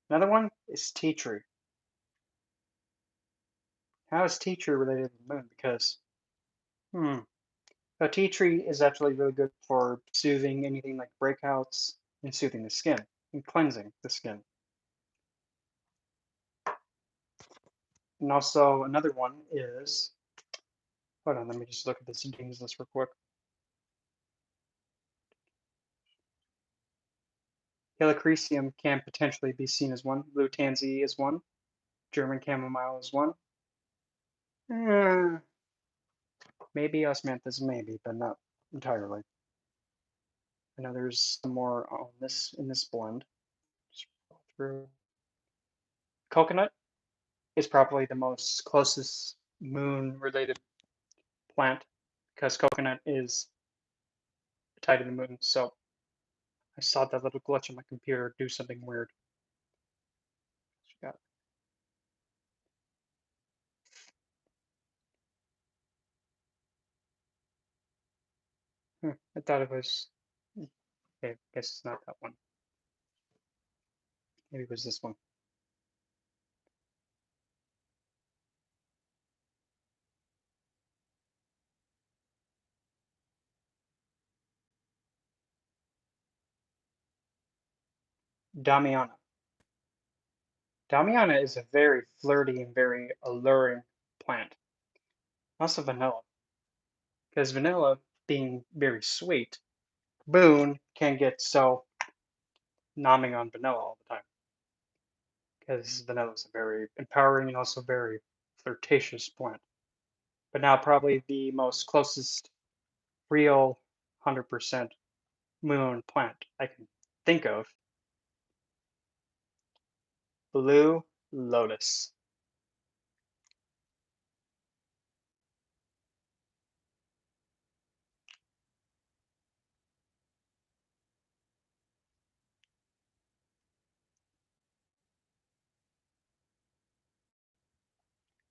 Another one is tea tree. How is tea tree related to the moon? Because, a tea tree is actually really good for soothing anything like breakouts and soothing the skin and cleansing the skin. And also another one is, hold on, let me just look at this Dean's list real quick. Helichrysum can potentially be seen as one. Blue tansy is one. German chamomile is one. Eh, maybe osmanthus, maybe, but not entirely. I know there's some more on this in this blend. Scroll through. Coconut is probably the most closest moon-related plant because coconut is tied to the moon. So I saw that little glitch on my computer do something weird. Got I thought it was. Okay, I guess it's not that one. Maybe it was this one. Damiana. Damiana is a very flirty and very alluring plant. Also vanilla, because vanilla being very sweet, Boone can get so nomming on vanilla all the time because vanilla is a very empowering and also very flirtatious plant. But now probably the most closest real 100% moon plant I can think of, blue lotus.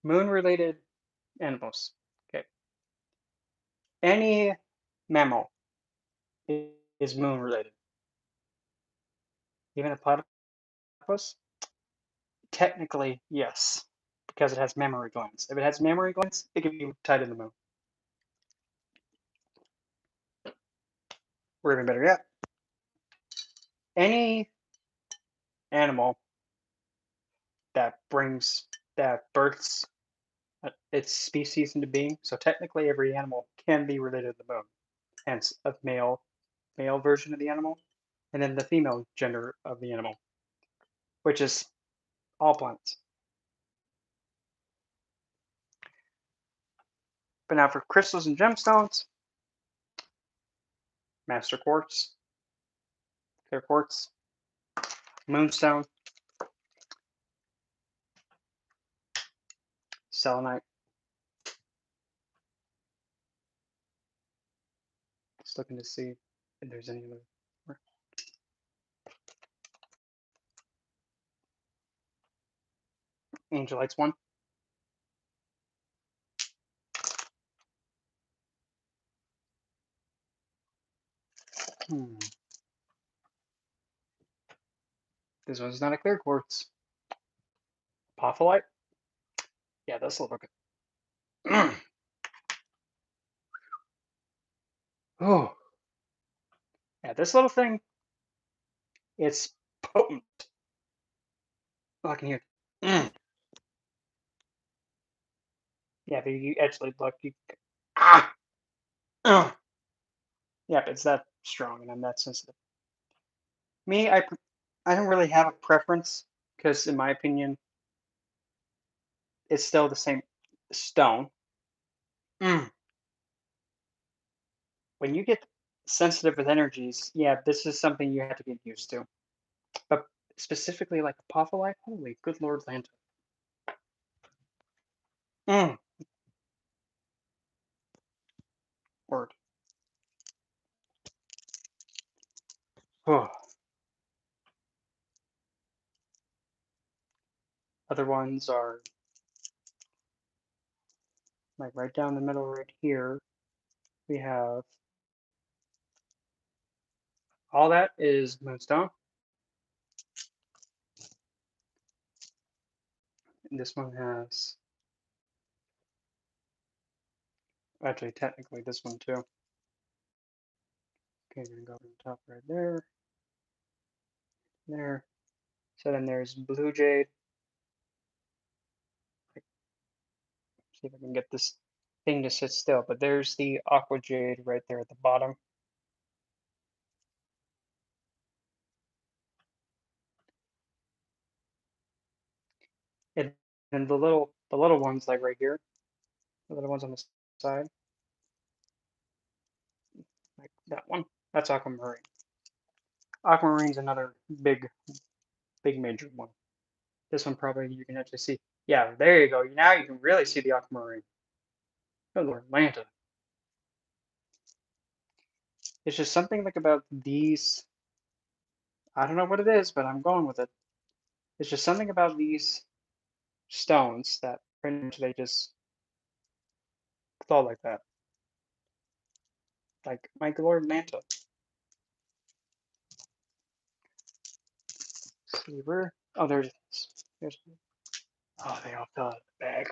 Moon related animals. Okay. Any mammal is moon related. Even a platypus? Technically, yes, because it has mammary glands. If it has mammary glands, it can be tied in the moon. Or even better yet, any animal that brings that births its species into being. So technically, every animal can be related to the moon. Hence, a male version of the animal, and then the female gender of the animal, which is all plants. But now for crystals and gemstones, master quartz, clear quartz, moonstone, selenite. Just looking to see if there's any other. Angelite's one. Hmm. This one's not a clear quartz. Apophyllite? Yeah, that's a little good. Oh, yeah, this little thing, it's potent. Oh, I can hear. Mm. Yeah, but you actually look, you. Ah! Ugh. Yeah, but it's that strong and I'm that sensitive. Me, I don't really have a preference because, in my opinion, it's still the same stone. Mm. When you get sensitive with energies, yeah, this is something you have to get used to. But specifically, like apophyllite, holy good Lord, Lanta. Mm. Word. Oh. Other ones are like right down the middle, right here. We have all that is moonstone. And this one has actually technically this one too. Okay, we're gonna go to the top right there. There. So then there's blue jade. See if I can get this thing to sit still. But there's the aqua jade right there at the bottom. And then the little ones like right here, the little ones on the side, like that one. That's aquamarine. Aquamarine's another big major one. This one probably you can actually see. Yeah, there you go. Now you can really see the aquamarine. Oh Lord, Atlanta. It's just something like about these. I don't know what it is, but I'm going with it. It's just something about these stones that pretty much they just fall like that. Like my Lord Manta. Cleaver. Oh, there's. Oh, they all fell out of the bag.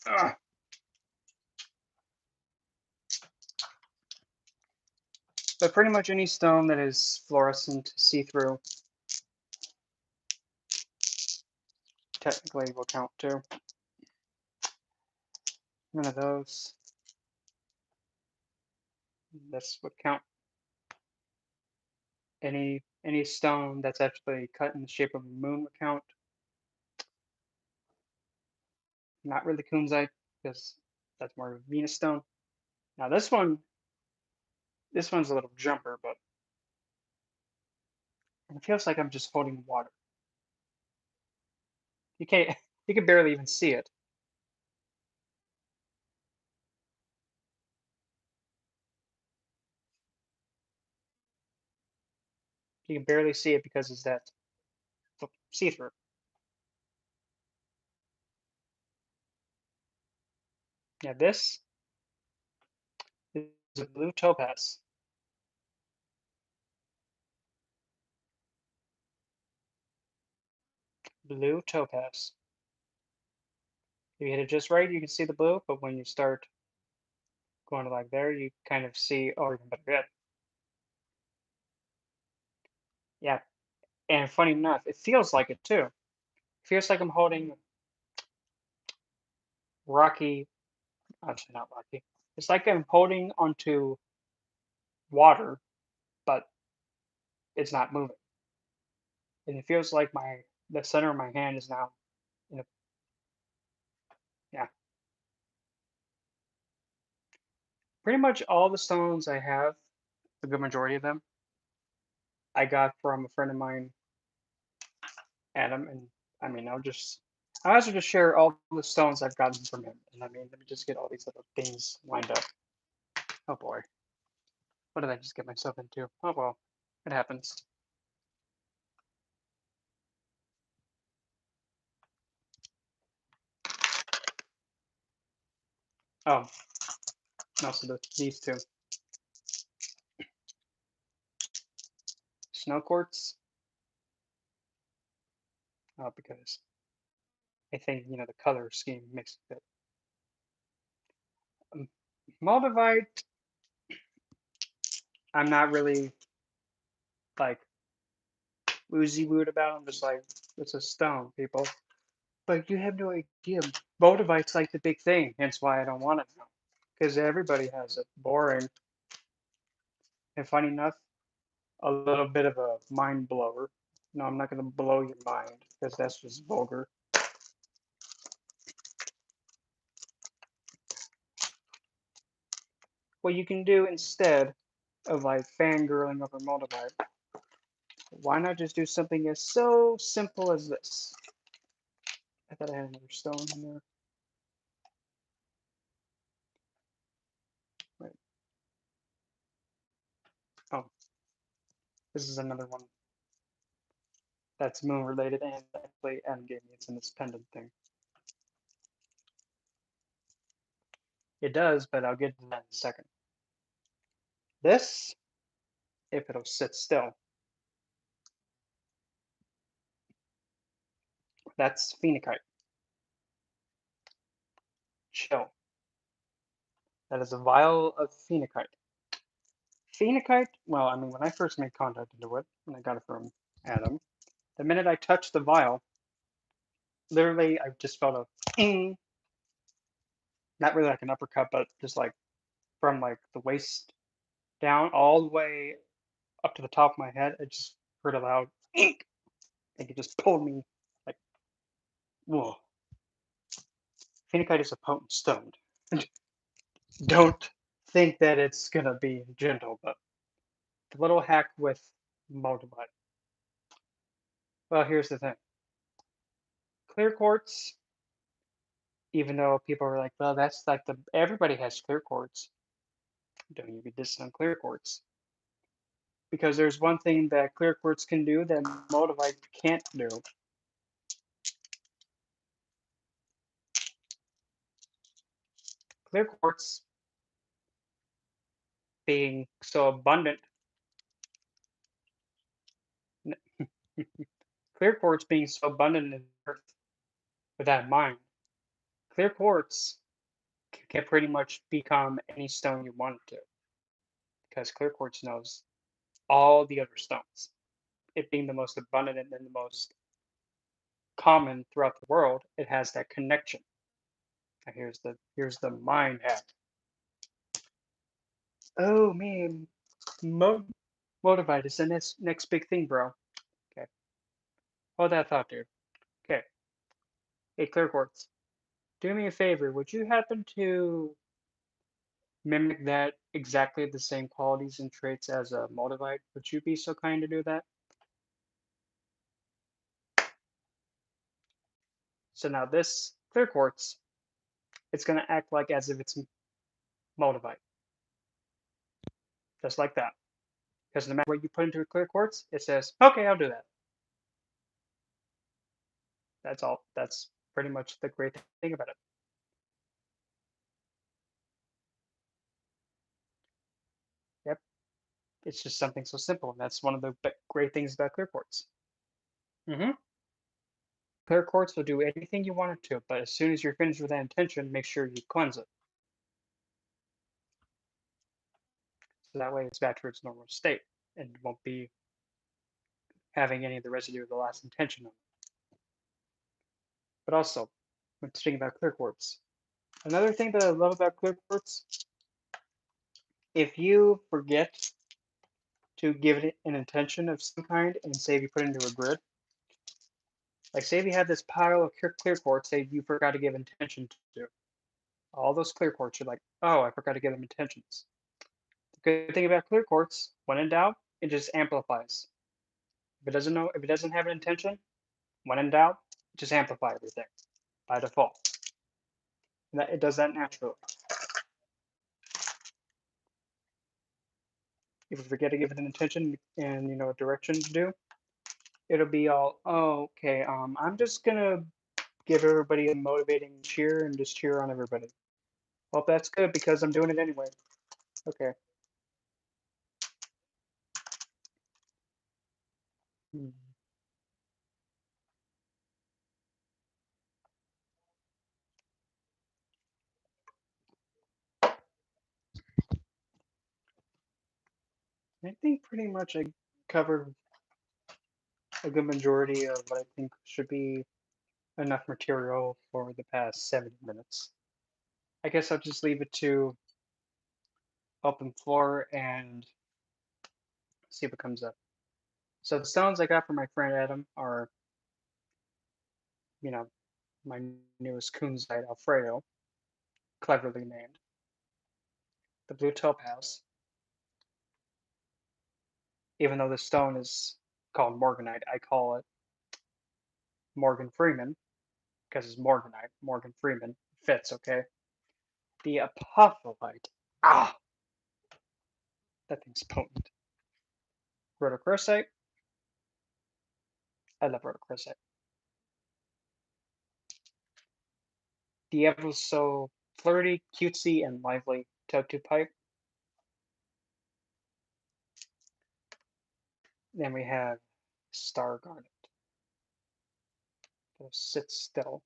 Ugh. But pretty much any stone that is fluorescent, see-through, technically will count too. One of those. This would count. Any stone that's actually cut in the shape of a moon would count. Not really kunzite, because that's more of a Venus stone. Now this one's a little jumper, but it feels like I'm just holding water. You can't, you can barely even see it. You can barely see it because it's that see-through. Now this is a blue topaz. Blue topaz. If you hit it just right, you can see the blue, but when you start going to like there, you kind of see, oh, even better yet. Yeah, and funny enough, it feels like it too. It feels like I'm holding rocky, actually not rocky. It's like I'm holding onto water, but it's not moving. And it feels like the center of my hand is now in a, yeah. Pretty much all the stones I have, the good majority of them, I got from a friend of mine, Adam, and I mean, I also just share all the stones I've gotten from him. And I mean, let me just get all these little things lined up. Oh boy, what did I just get myself into? Oh well, it happens. Oh, and also these two snow quartz. Because I think the color scheme makes it fit. Um, Moldavite, I'm not really like woozy wood about. I'm just like it's a stone, people. But you have no idea. Moldavite's like the big thing. Hence why I don't want it now. Because everybody has it. Boring. And funny enough, a little bit of a mind blower. No, I'm not going to blow your mind because that's just vulgar. What you can do instead of like fangirling over Moldavite, why not just do something as so simple as this? I thought I had another stone in there. Wait. Oh, this is another one that's moon related and actually M gave me. It's in this pendant thing. It does, but I'll get to that in a second. This, if it'll sit still, that's phenakite. Chill. That is a vial of phenakite. Phenakite, well, I mean, when I first made contact into it, and I got it from Adam, the minute I touched the vial, literally, I just felt a ping. Not really like an uppercut, but just like from like the waist down all the way up to the top of my head. I just heard a loud ink. Like it just pulled me like, whoa. phenakite is a potent stone. Don't think that it's gonna be gentle, but the little hack with moldavite. Well, here's the thing. Clear quartz, even though people are like, well, that's like the everybody has clear quartz. Don't you get this on clear quartz? Because there's one thing that clear quartz can do that moldavite can't do. Clear quartz being so abundant, clear quartz being so abundant in Earth with that in mind, clear quartz can pretty much become any stone you want it to, because clear quartz knows all the other stones. It being the most abundant and the most common throughout the world, it has that connection. Now here's the mind hack. Oh man, mo- motivate is the next big thing, bro. Okay, hold that thought, dude. Okay, hey clear quartz, do me a favor. Would you happen to mimic that exactly the same qualities and traits as a motivate? Would you be so kind to do that? So now this clear quartz, it's gonna act like as if it's motivate, just like that. Because no matter what you put into a clear quartz, it says, "Okay, I'll do that." That's all. That's pretty much the great thing about it. Yep, it's just something so simple, and that's one of the great things about clear quartz. Hmm. Clear quartz will do anything you want it to, but as soon as you're finished with that intention, make sure you cleanse it, so that way it's back to its normal state and won't be having any of the residue of the last intention on it. But also, when thinking about clear quartz, another thing that I love about clear quartz, if you forget to give it an intention of some kind, and say if you put it into a grid, like say if you have this pile of clear quartz, say you forgot to give intention to, all those clear quartz, you're like, oh, I forgot to give them intentions. The good thing about clear quartz, when in doubt, it just amplifies. If it doesn't have an intention, when in doubt, just amplify everything by default. And it does that naturally. If you forget to give it an intention and a direction to do, it'll be all, oh, okay. I'm just gonna give everybody a motivating cheer and just cheer on everybody. Well, that's good because I'm doing it anyway. Okay. Hmm. I think pretty much I covered a good majority of what I think should be enough material for the past 70 minutes. I guess I'll just leave it to open floor and see what comes up. So the stones I got from my friend Adam are, you know, my newest kunzite Alfredo, cleverly named. The blue topaz, even though the stone is called morganite, I call it Morgan Freeman because it's morganite. Morgan Freeman fits, okay? The apophyllite. Ah, that thing's potent. Rhodochrosite. I love rhodochrosite. The ever so flirty, cutesy, and lively Totu pipe. Then we have star garnet. It'll sit still.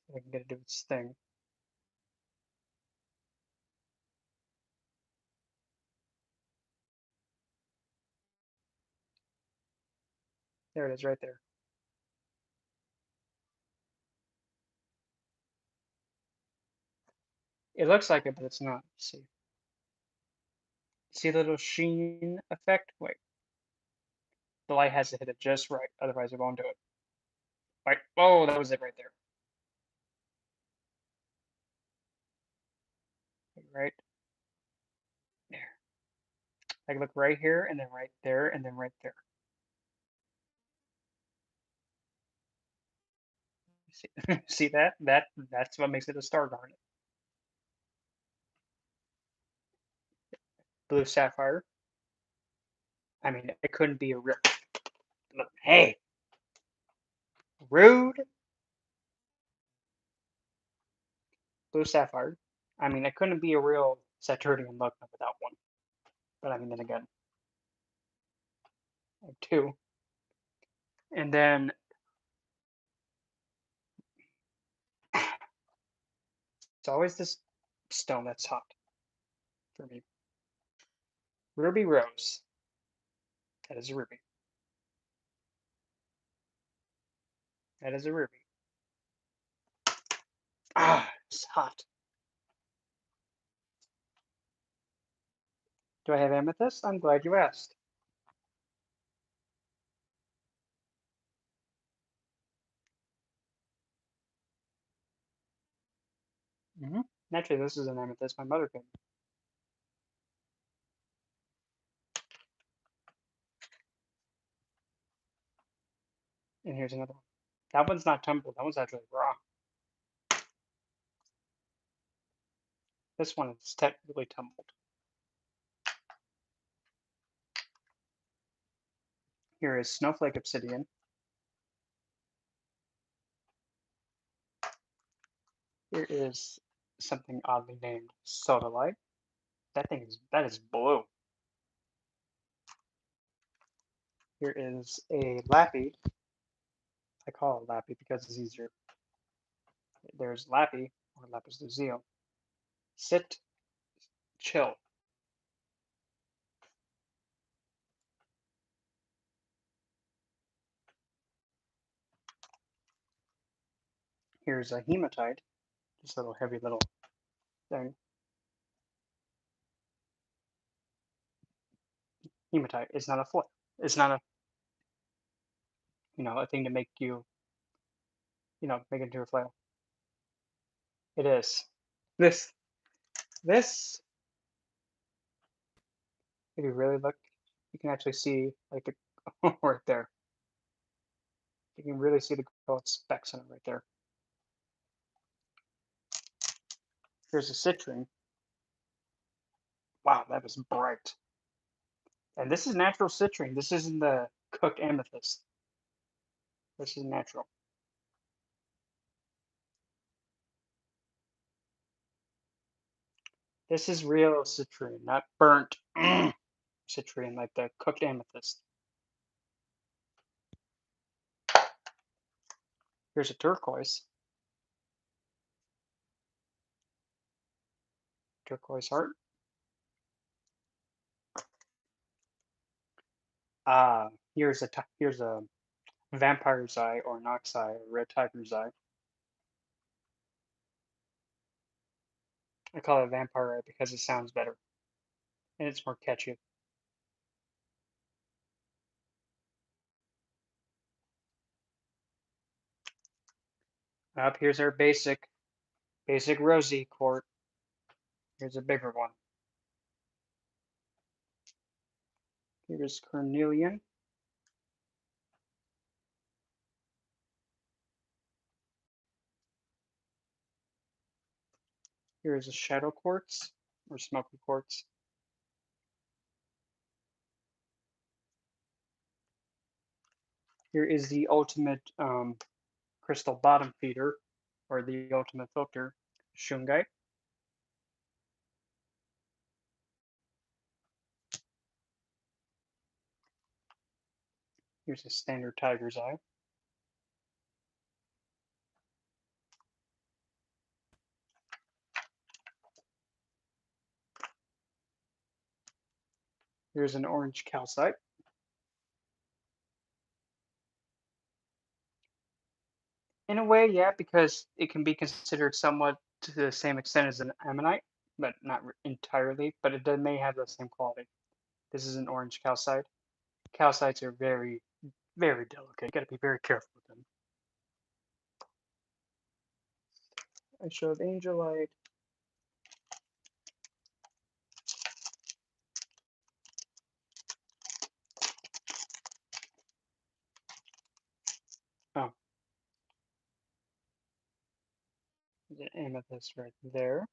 So we can get it to do its thing. There it is, right there. It looks like it, but it's not. See, see the little sheen effect? Wait, the light has to hit it just right, otherwise it won't do it. Right. Oh, that was it right there. Right there. I can look right here, and then right there, and then right there. See, see that? That's what makes it a star garnet. Blue sapphire. I mean, it couldn't be a real. Look, hey, rude. Blue sapphire. I mean, it couldn't be a real Saturnian look without one. But I mean, then again, I have two. And then it's always this stone that's hot for me. Ruby rose. That is a ruby. That is a ruby. Ah, it's hot. Do I have amethyst? I'm glad you asked. Naturally, this is an amethyst my mother gave me. And here's another one. That one's not tumbled. That one's actually raw. This one is technically tumbled. Here is snowflake obsidian. Here is something oddly named sodalite. That is blue. Here is a lappy. I call it lappy because it's easier. There's lappy or lapis lazuli. Sit, chill. Here's a hematite, just a little heavy little thing. Hematite. It's not a flip. It's not a a thing to make you make it into a flail. It is. This this if you really look, you can actually see like the right there. You can really see the gold specks on it right there. Here's a citrine. Wow, that was bright. And this is natural citrine. This isn't the cooked amethyst. This is natural. This is real citrine, not burnt citrine like the cooked amethyst. Here's a turquoise. Turquoise heart. Here's a vampire's eye or an ox eye, or red tiger's eye. I call it vampire eye because it sounds better and it's more catchy. Up here's our basic rosy quart. Here's a bigger one. Here's cornelian. Here's a shadow quartz or smoky quartz. Here is the ultimate crystal bottom feeder or the ultimate filter, shungite. Here's a standard tiger's eye. Here's an orange calcite. In a way, yeah, because it can be considered somewhat to the same extent as an ammonite, but not entirely, but it may have the same quality. This is an orange calcite. Calcites are very, very delicate. You got to be very careful with them. I showed angel light. Oh, there's an amethyst right there.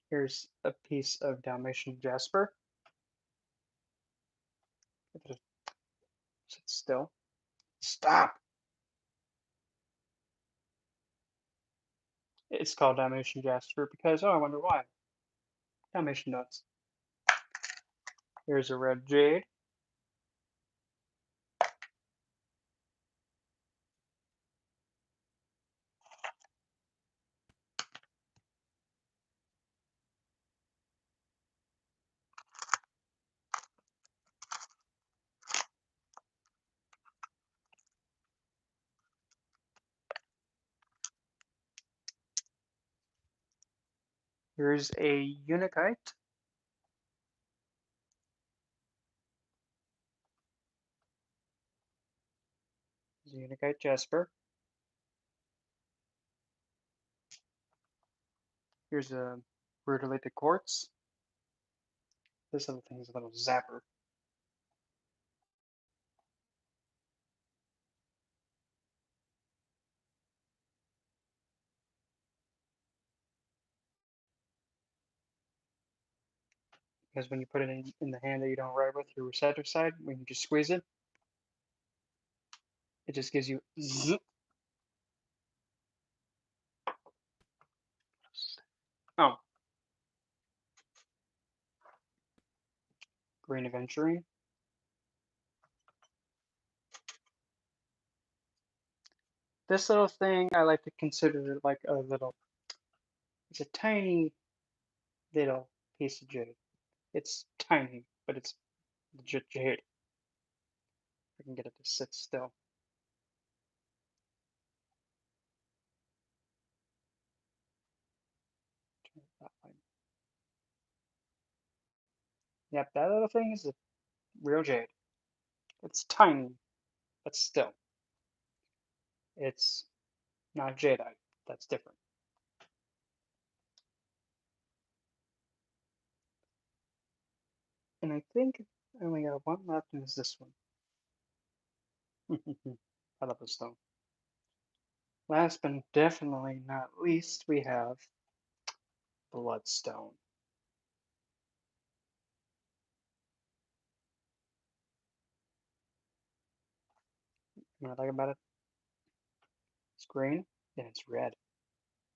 Here's a piece of Dalmatian jasper. If it sits still. Stop! It's called Dalmatian jasper because, oh, I wonder why. Dalmatian nuts. Here's a red jade. Here's a unakite. Here's a unakite jasper. Here's a rutilated quartz. This little thing is a little zapper. Because when you put it in the hand that you don't write with your receptive side, when you just squeeze it, it just gives you zzz. Oh, green aventurine. This little thing I like to consider like a little, it's a tiny little piece of jade. It's tiny, but it's legit jade. I can get it to sit still. Turn it that way. Yep, that little thing is a real jade. It's tiny, but still. It's not jadeite. That's different. And I think I only got one left, and it's this one. I love this stone. Last but definitely not least, we have bloodstone. You know what I like about it? It's green and it's red.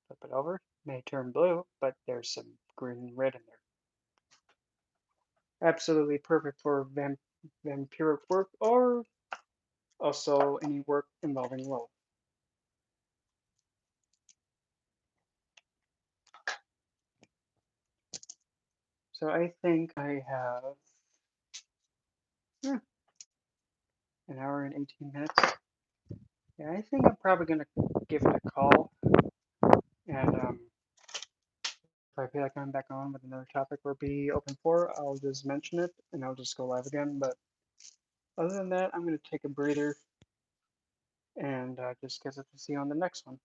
Flip it over, it may turn blue, but there's some green and red in there. Absolutely perfect for vampiric work or also any work involving Lilith. So I think I have an hour and 18 minutes. Yeah, I think I'm probably going to give it a call. And if I feel like I'm back on with another topic or be open for, I'll just mention it and I'll just go live again. But other than that, I'm going to take a breather and just get to see you on the next one.